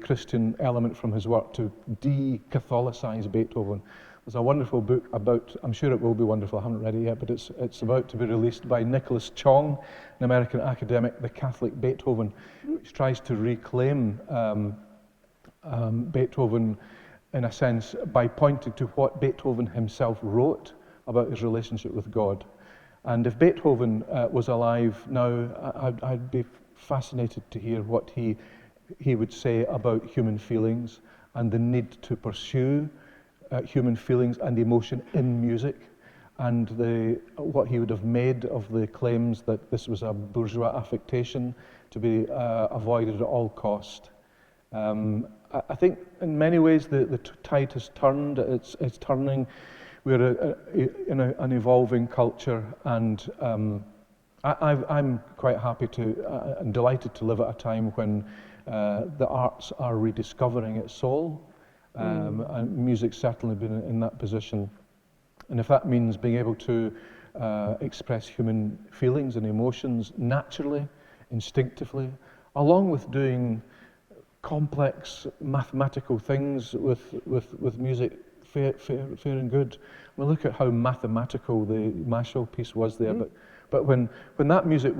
Christian element from his work, to de-Catholicize Beethoven. There's a wonderful book about, I'm sure it will be wonderful, I haven't read it yet, but it's about to be released by Nicholas Chong, an American academic, The Catholic Beethoven, which tries to reclaim Beethoven in a sense by pointing to what Beethoven himself wrote about his relationship with God. And if Beethoven was alive now, I'd be fascinated to hear what he would say about human feelings and the need to pursue human feelings and emotion in music, and what he would have made of the claims that this was a bourgeois affectation to be avoided at all cost. I think in many ways the tide has turned. It's turning. We're in an evolving culture, and I'm quite happy and delighted to live at a time when the arts are rediscovering its soul, and music's certainly been in that position. And if that means being able to express human feelings and emotions naturally, instinctively, along with doing complex mathematical things with music fair and good. We look at how mathematical the Mashal piece was there, but when that music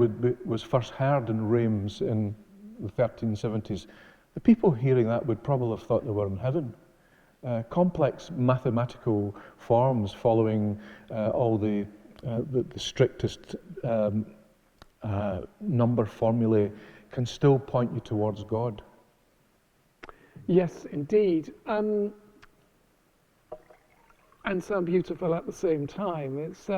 was first heard in Reims in the 1370s, the people hearing that would probably have thought they were in heaven. Complex mathematical forms following all the strictest number formulae can still point you towards God. Yes, indeed. And sound beautiful at the same time. It's,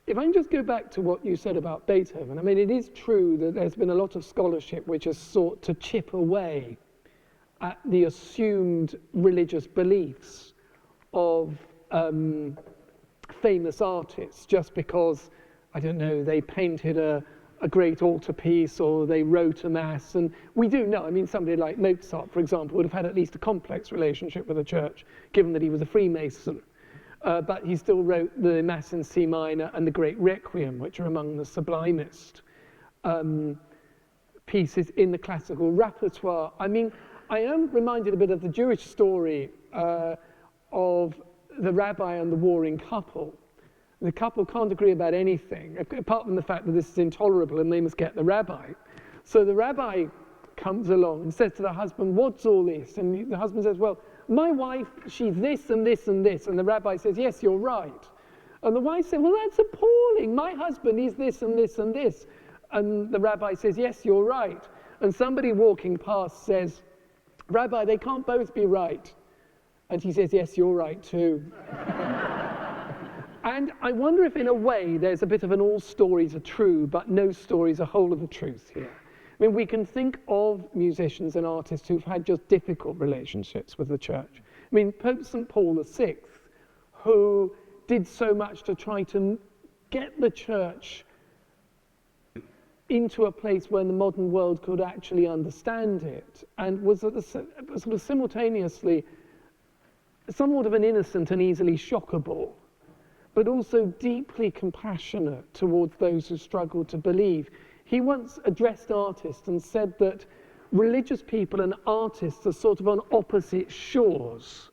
if I can just go back to what you said about Beethoven, I mean, it is true that there's been a lot of scholarship which has sought to chip away at the assumed religious beliefs of famous artists just because, I don't know, they painted a great altarpiece or they wrote a mass. And we do know, I mean, somebody like Mozart, for example, would have had at least a complex relationship with the church, given that he was a Freemason. But he still wrote the Mass in C minor and the Great Requiem, which are among the sublimest pieces in the classical repertoire. I mean, I am reminded a bit of the Jewish story of the rabbi and the warring couple. The couple can't agree about anything, apart from the fact that this is intolerable and they must get the rabbi. So the rabbi comes along and says to the husband, "What's all this?" And the husband says, "Well, my wife, she's this and this and this." And the rabbi says, "Yes, you're right." And the wife said, "Well, that's appalling. My husband is this and this and this." And the rabbi says, "Yes, you're right." And somebody walking past says, "Rabbi, they can't both be right." And he says, "Yes, you're right too." And I wonder if in a way there's a bit of an all stories are true, but no stories are whole of the truth here. I mean, we can think of musicians and artists who've had just difficult relationships with the church. I mean, Pope St. Paul VI, who did so much to try to get the church into a place where the modern world could actually understand it, and was sort of simultaneously somewhat of an innocent and easily shockable, but also deeply compassionate towards those who struggle to believe. He once addressed artists and said that religious people and artists are sort of on opposite shores,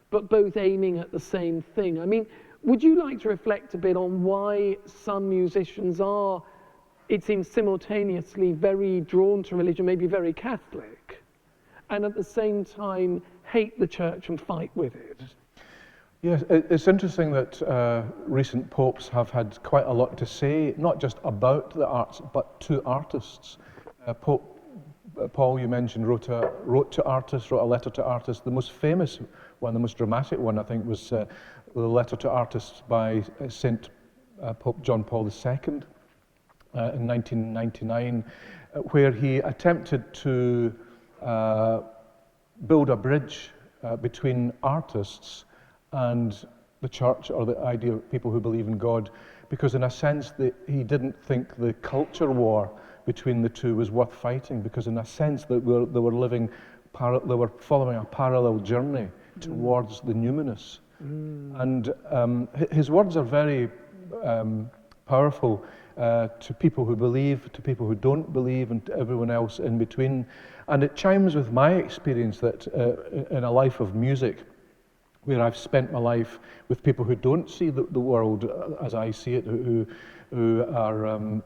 but both aiming at the same thing. I mean, would you like to reflect a bit on why some musicians are, it seems, simultaneously very drawn to religion, maybe very Catholic, and at the same time hate the church and fight with it? Yes, it's interesting that recent popes have had quite a lot to say, not just about the arts, but to artists. Pope Paul, you mentioned, wrote to artists, wrote a letter to artists. The most famous one, the most dramatic one, I think, was the letter to artists by Saint Pope John Paul II in 1999, where he attempted to build a bridge between artists and the church, or the idea of people who believe in God, because in a sense he didn't think the culture war between the two was worth fighting, because in a sense they were following a parallel journey towards the numinous. And his words are very powerful to people who believe, to people who don't believe, and to everyone else in between. And it chimes with my experience that in a life of music, where I've spent my life with people who don't see the world as I see it, who are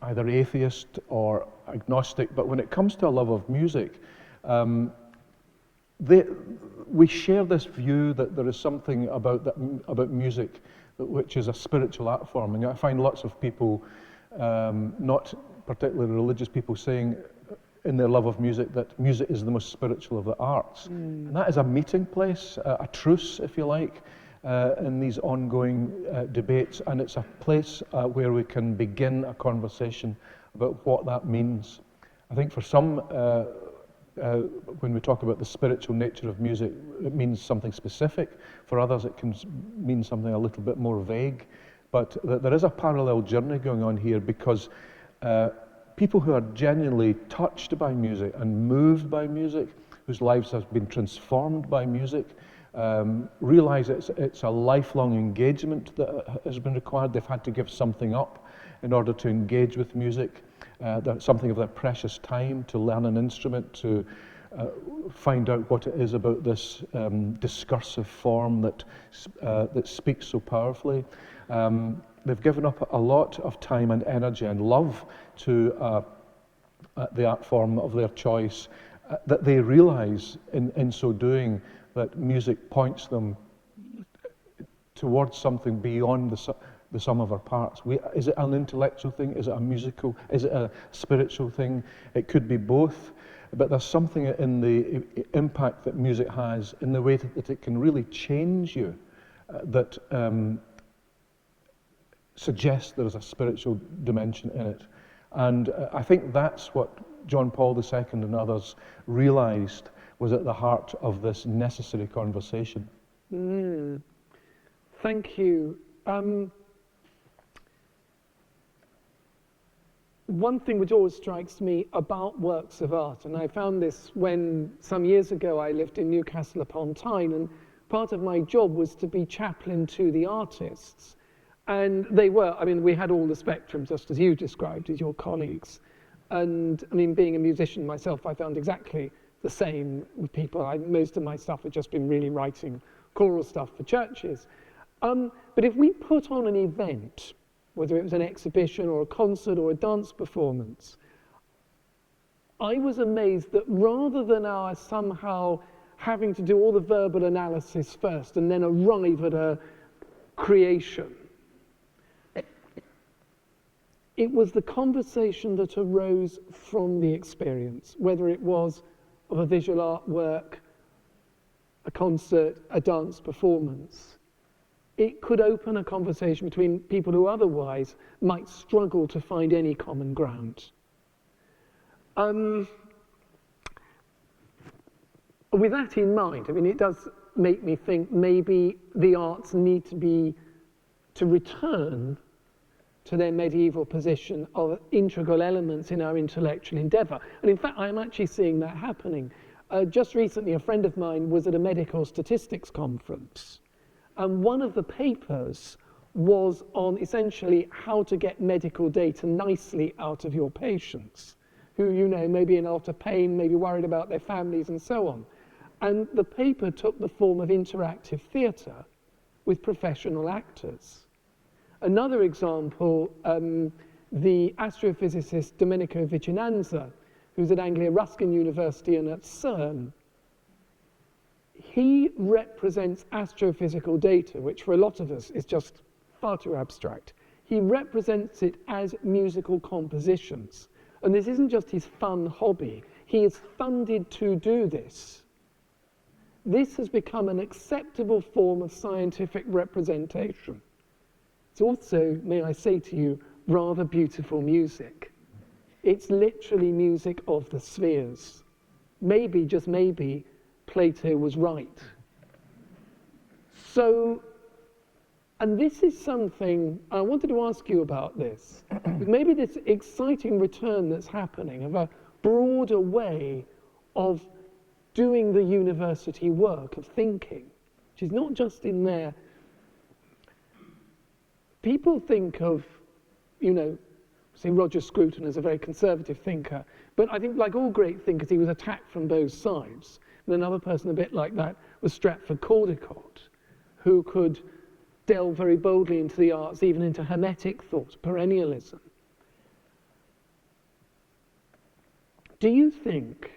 either atheist or agnostic, but when it comes to a love of music, we share this view that there is something about music which is a spiritual art form. And I find lots of people, not particularly religious people, saying in their love of music that music is the most spiritual of the arts. And that is a meeting place, a truce, if you like, in these ongoing debates, and it's a place where we can begin a conversation about what that means. I think for some, when we talk about the spiritual nature of music, it means something specific. For others, it can mean something a little bit more vague. But there is a parallel journey going on here, because people who are genuinely touched by music and moved by music, whose lives have been transformed by music, realize it's a lifelong engagement that has been required. They've had to give something up in order to engage with music, something of their precious time to learn an instrument, to find out what it is about this discursive form that speaks so powerfully. They've given up a lot of time and energy and love to the art form of their choice, that they realize in so doing that music points them towards something beyond the sum of our parts. Is it an intellectual thing? Is it a musical? Is it a spiritual thing? It could be both, but there's something in the impact that music has, in the way that it can really change you, that suggests there is a spiritual dimension in it. And I think that's what John Paul II and others realized was at the heart of this necessary conversation. Thank you. One thing which always strikes me about works of art, and I found this when some years ago I lived in Newcastle upon Tyne, and part of my job was to be chaplain to the artists. And they were, I mean, we had all the spectrum, just as you described, as your colleagues. And I mean, being a musician myself, I found exactly the same with people. Most of my stuff had just been really writing choral stuff for churches. But if we put on an event, whether it was an exhibition or a concert or a dance performance, I was amazed that rather than our somehow having to do all the verbal analysis first and then arrive at a creation, it was the conversation that arose from the experience, whether it was of a visual artwork, a concert, a dance performance. It could open a conversation between people who otherwise might struggle to find any common ground. With that in mind, I mean, it does make me think maybe the arts need to return to their medieval position of integral elements in our intellectual endeavour. And in fact, I'm actually seeing that happening. Just recently, a friend of mine was at a medical statistics conference, and one of the papers was on essentially how to get medical data nicely out of your patients, who, you know, may be in a lot of pain, maybe worried about their families and so on. And the paper took the form of interactive theatre with professional actors. Another example, the astrophysicist Domenico Vicinanza, who's at Anglia Ruskin University and at CERN, he represents astrophysical data, which for a lot of us is just far too abstract. He represents it as musical compositions. And this isn't just his fun hobby. He is funded to do this. This has become an acceptable form of scientific representation. It's also, may I say to you, rather beautiful music. It's literally music of the spheres. Maybe, just maybe, Plato was right. So, and this is something, I wanted to ask you about this. Maybe this exciting return that's happening of a broader way of doing the university work, of thinking, which is not just in there. People think of, you know, say Roger Scruton as a very conservative thinker, but I think like all great thinkers, he was attacked from both sides. And another person a bit like that was Stratford Caldecott, who could delve very boldly into the arts, even into Hermetic thought, perennialism. Do you think,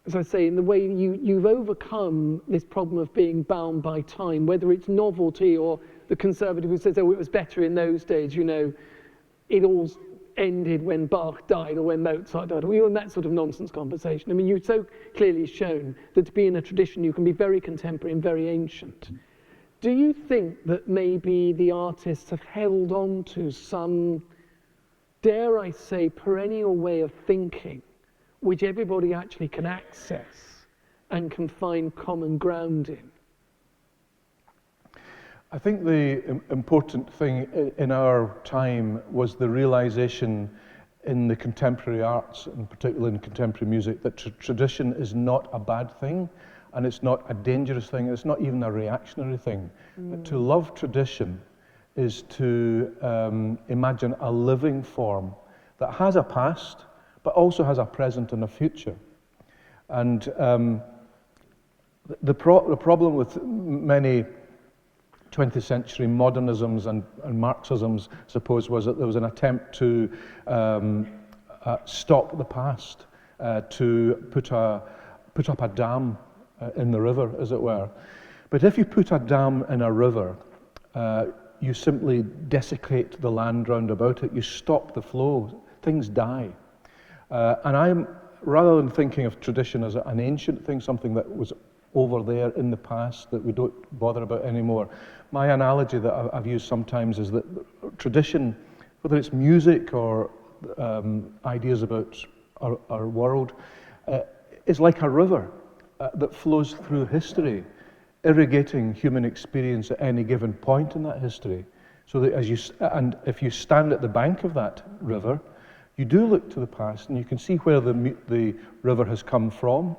as I say, in the way you've overcome this problem of being bound by time, whether it's novelty or the conservative who says, oh, it was better in those days, you know, it all ended when Bach died or when Mozart died, or in that sort of nonsense conversation. I mean, you've so clearly shown that to be in a tradition, you can be very contemporary and very ancient. Do you think that maybe the artists have held on to some, dare I say, perennial way of thinking, which everybody actually can access and can find common ground in? I think the important thing in our time was the realization in the contemporary arts, and particularly in contemporary music, that tradition is not a bad thing, and it's not a dangerous thing, it's not even a reactionary thing. But to love tradition is to imagine a living form that has a past, but also has a present and a future. And the problem with many 20th century modernisms and Marxisms, I suppose, was that there was an attempt to stop the past, to put up a dam in the river, as it were. But if you put a dam in a river, you simply desecrate the land round about it. You stop the flow. Things die. And I'm, rather than thinking of tradition as an ancient thing, something that was over there in the past that we don't bother about anymore, my analogy that I've used sometimes is that tradition, whether it's music or ideas about our world, is like a river that flows through history, irrigating human experience at any given point in that history. So that if you stand at the bank of that river, you do look to the past and you can see where the river has come from.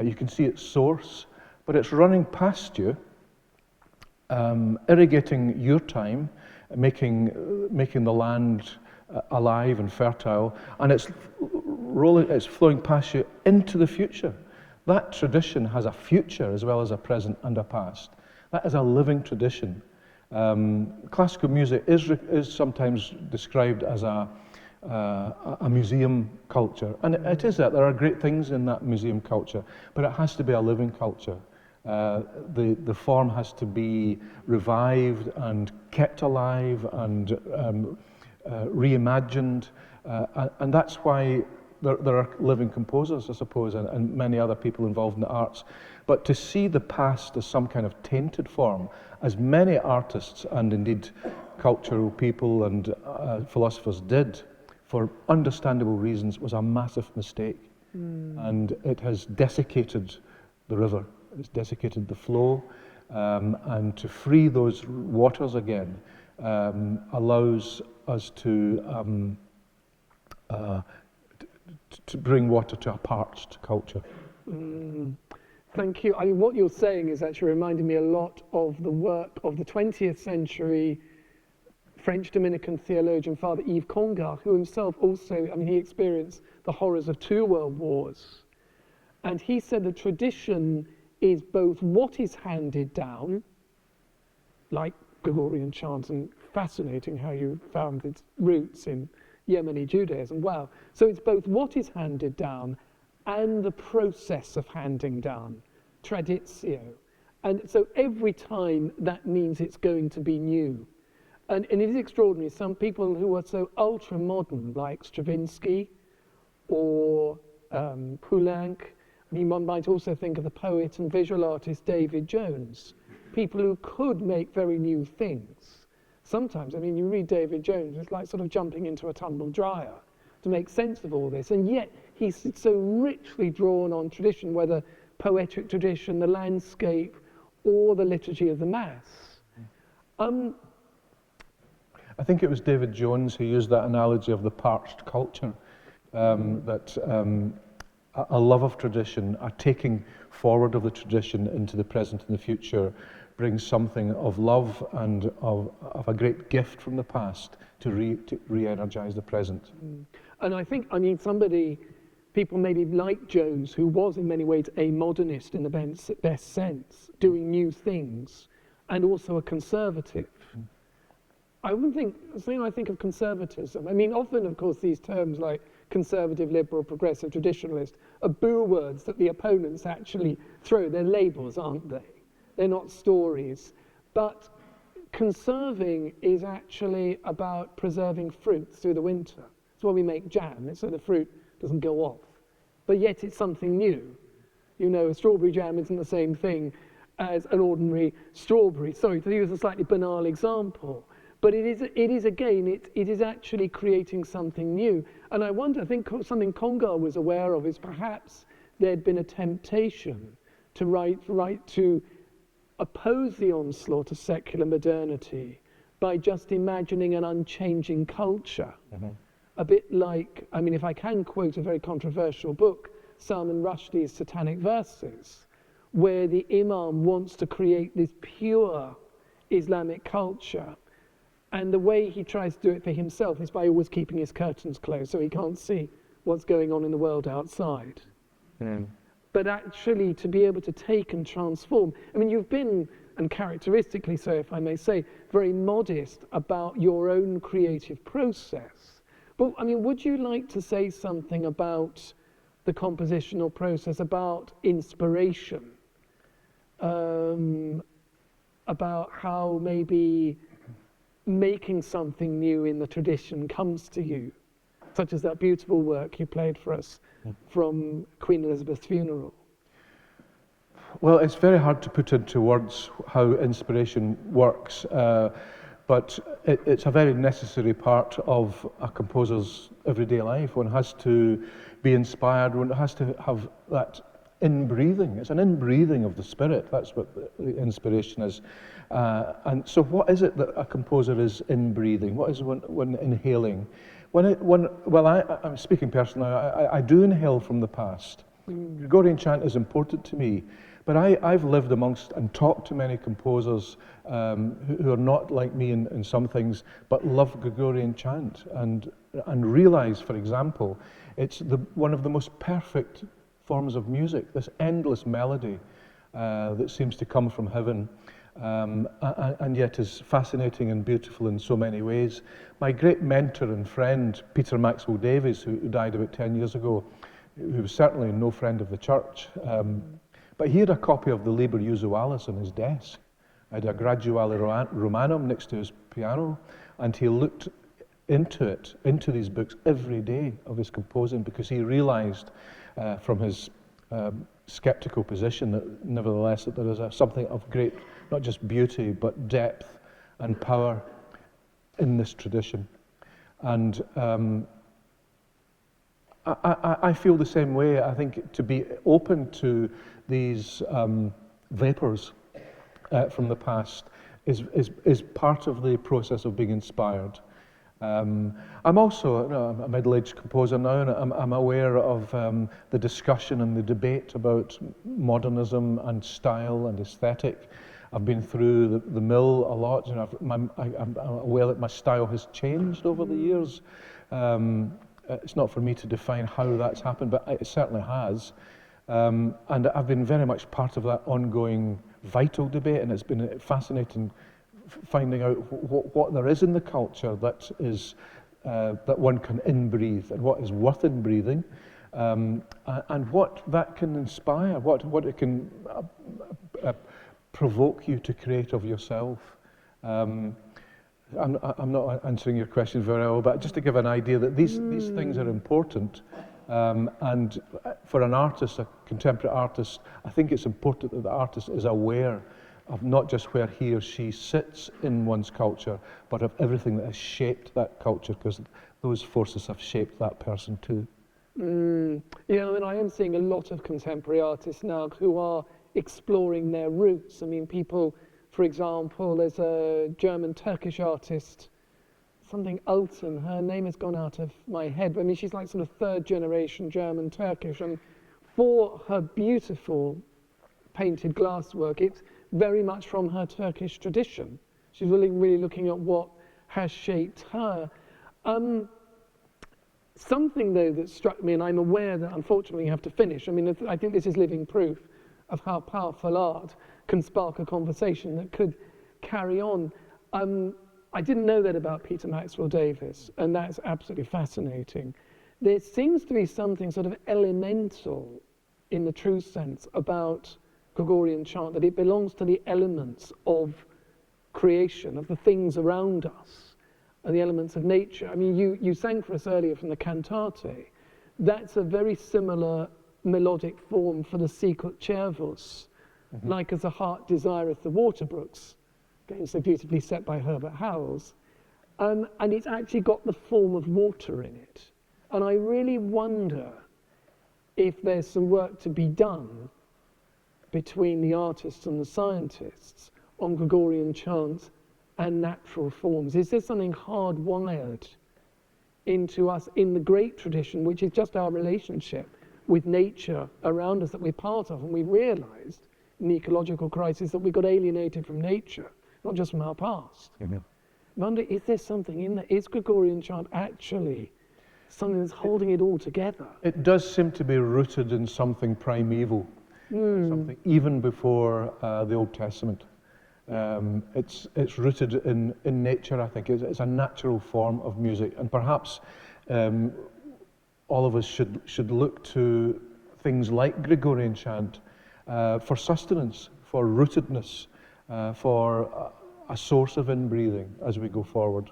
You can see its source, but it's running past you, irrigating your time, making the land alive and fertile, and it's flowing past you into the future. That tradition has a future as well as a present and a past. That is a living tradition. Classical music is sometimes described as a museum culture, and it is that. There are great things in that museum culture, but it has to be a living culture. The form has to be revived and kept alive and reimagined, and that's why there are living composers, I suppose, and many other people involved in the arts. But to see the past as some kind of tainted form, as many artists and indeed cultural people and philosophers did, for understandable reasons, was a massive mistake. And it has desiccated the river, it's desiccated the flow, and to free those waters again allows us to bring water to a parched culture. Thank you. I mean, what you're saying is actually reminding me a lot of the work of the 20th century French Dominican theologian, Father Yves Congar, who himself also, he experienced the horrors of 2 world wars. And he said the tradition is both what is handed down, like Gregorian chant, and fascinating how you found its roots in Yemeni Judaism. Wow. So it's both what is handed down and the process of handing down, traditio. And so every time that means it's going to be new. And it is extraordinary. Some people who are so ultra-modern, like Stravinsky or Poulenc, one might also think of the poet and visual artist David Jones, people who could make very new things. Sometimes, you read David Jones, it's like sort of jumping into a tumble dryer to make sense of all this. And yet he's so richly drawn on tradition, whether poetic tradition, the landscape, or the liturgy of the Mass. I think it was David Jones who used that analogy of the parched culture, that a love of tradition, a taking forward of the tradition into the present and the future, brings something of love and of a great gift from the past to re-energize the present. And I think, people maybe like Jones, who was in many ways a modernist in the best sense, doing new things, and also a conservative. When I think of conservatism, often, of course, these terms like conservative, liberal, progressive, traditionalist are boo words that the opponents actually throw. They're labels, aren't they? They're not stories. But conserving is actually about preserving fruit through the winter. That's why we make jam, so the fruit doesn't go off. But yet it's something new. A strawberry jam isn't the same thing as an ordinary strawberry. Sorry, to use a slightly banal example. But it is actually creating something new. And I think something Congar was aware of is perhaps there'd been a temptation to oppose the onslaught of secular modernity by just imagining an unchanging culture. A bit like, if I can quote a very controversial book, Salman Rushdie's Satanic Verses, where the Imam wants to create this pure Islamic culture, And the way he tries to do it for himself is by always keeping his curtains closed so he can't see what's going on in the world outside. Yeah. But actually to be able to take and transform. I mean, you've been, and characteristically so, if I may say, very modest about your own creative process. But, I mean, would you like to say something about the compositional process, about inspiration, about how maybe making something new in the tradition comes to you, such as that beautiful work you played for us from Queen Elizabeth's funeral? Well, it's very hard to put into words how inspiration works, but it's a very necessary part of a composer's everyday life. One has to be inspired, one has to have that inbreathing. It's an inbreathing of the spirit. That's what the inspiration is. And so what is it that a composer is inbreathing? What is one inhaling? I'm speaking personally, I do inhale from the past. Gregorian chant is important to me, but I've lived amongst and talked to many composers who are not like me in some things, but love Gregorian chant and realize, for example, it's one of the most perfect forms of music, this endless melody that seems to come from heaven, and yet is fascinating and beautiful in so many ways. My great mentor and friend, Peter Maxwell Davies, who died about 10 years ago, who was certainly no friend of the church, but he had a copy of the Liber Usualis on his desk. I had a Graduale Romanum next to his piano, and he looked into these books every day of his composing, because he realized from his skeptical position that nevertheless that there is something of great, not just beauty, but depth and power in this tradition. And I feel the same way. I think to be open to these vapors from the past is part of the process of being inspired. I'm also a middle-aged composer now, and I'm aware of the discussion and the debate about modernism and style and aesthetic. I've been through the mill a lot. You know, I'm aware that my style has changed over the years. It's not for me to define how that's happened, but it certainly has. And I've been very much part of that ongoing vital debate, and it's been fascinating finding out what there is in the culture that is that one can inbreathe, and what is worth inbreathing, and what that can inspire, what it can provoke you to create of yourself. I'm not answering your question very well, but just to give an idea that these things are important, and for an artist, a contemporary artist, I think it's important that the artist is aware of not just where he or she sits in one's culture, but of everything that has shaped that culture, because those forces have shaped that person too. Yeah, I mean, I am seeing a lot of contemporary artists now who are exploring their roots. I mean, people, for example, there's a German-Turkish artist, something Alton, her name has gone out of my head, but I mean, she's like sort of third-generation German-Turkish, and for her beautiful painted glasswork, it's very much from her Turkish tradition. She's really looking at what has shaped her. Something, though, that struck me, and I'm aware that unfortunately you have to finish, I mean, I think this is living proof of how powerful art can spark a conversation that could carry on. I didn't know that about Peter Maxwell Davies, and that's absolutely fascinating. There seems to be something sort of elemental in the true sense about Gregorian chant, that it belongs to the elements of creation, of the things around us, and the elements of nature. I mean, you sang for us earlier from the cantate. That's a very similar melodic form for the Sicut Cervus, like as the heart desireth the water brooks, again, so beautifully set by Herbert Howells. And it's actually got the form of water in it. And I really wonder if there's some work to be done between the artists and the scientists on Gregorian chants and natural forms. Is there something hardwired into us in the great tradition, which is just our relationship with nature around us that we're part of, and we realized in the ecological crisis that we got alienated from nature, not just from our past, wonder, is there something in there? Is Gregorian chant actually something that's holding it all together? It does seem to be rooted in something primeval, something even before the Old Testament. It's rooted in nature, I think. It's a natural form of music, and perhaps all of us should look to things like Gregorian chant for sustenance, for rootedness, for a source of inbreathing as we go forward.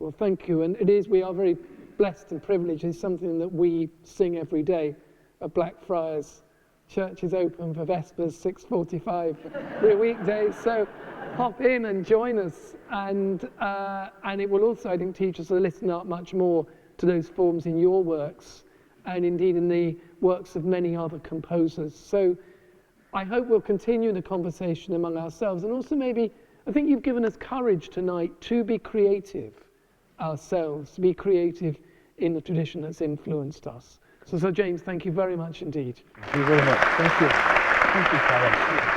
Well, thank you. And we are very blessed and privileged. It's something that we sing every day at Blackfriars. Church is open for Vespers, 6:45 every weekday. So hop in and join us. And it will also, I think, teach us to listen up much more to those forms in your works, and indeed in the works of many other composers. So I hope we'll continue the conversation among ourselves, and also maybe, I think you've given us courage tonight to be creative ourselves, to be creative in the tradition that's influenced us. So James, thank you very much indeed. Thank you very much. Thank you. Thank you, Carlos.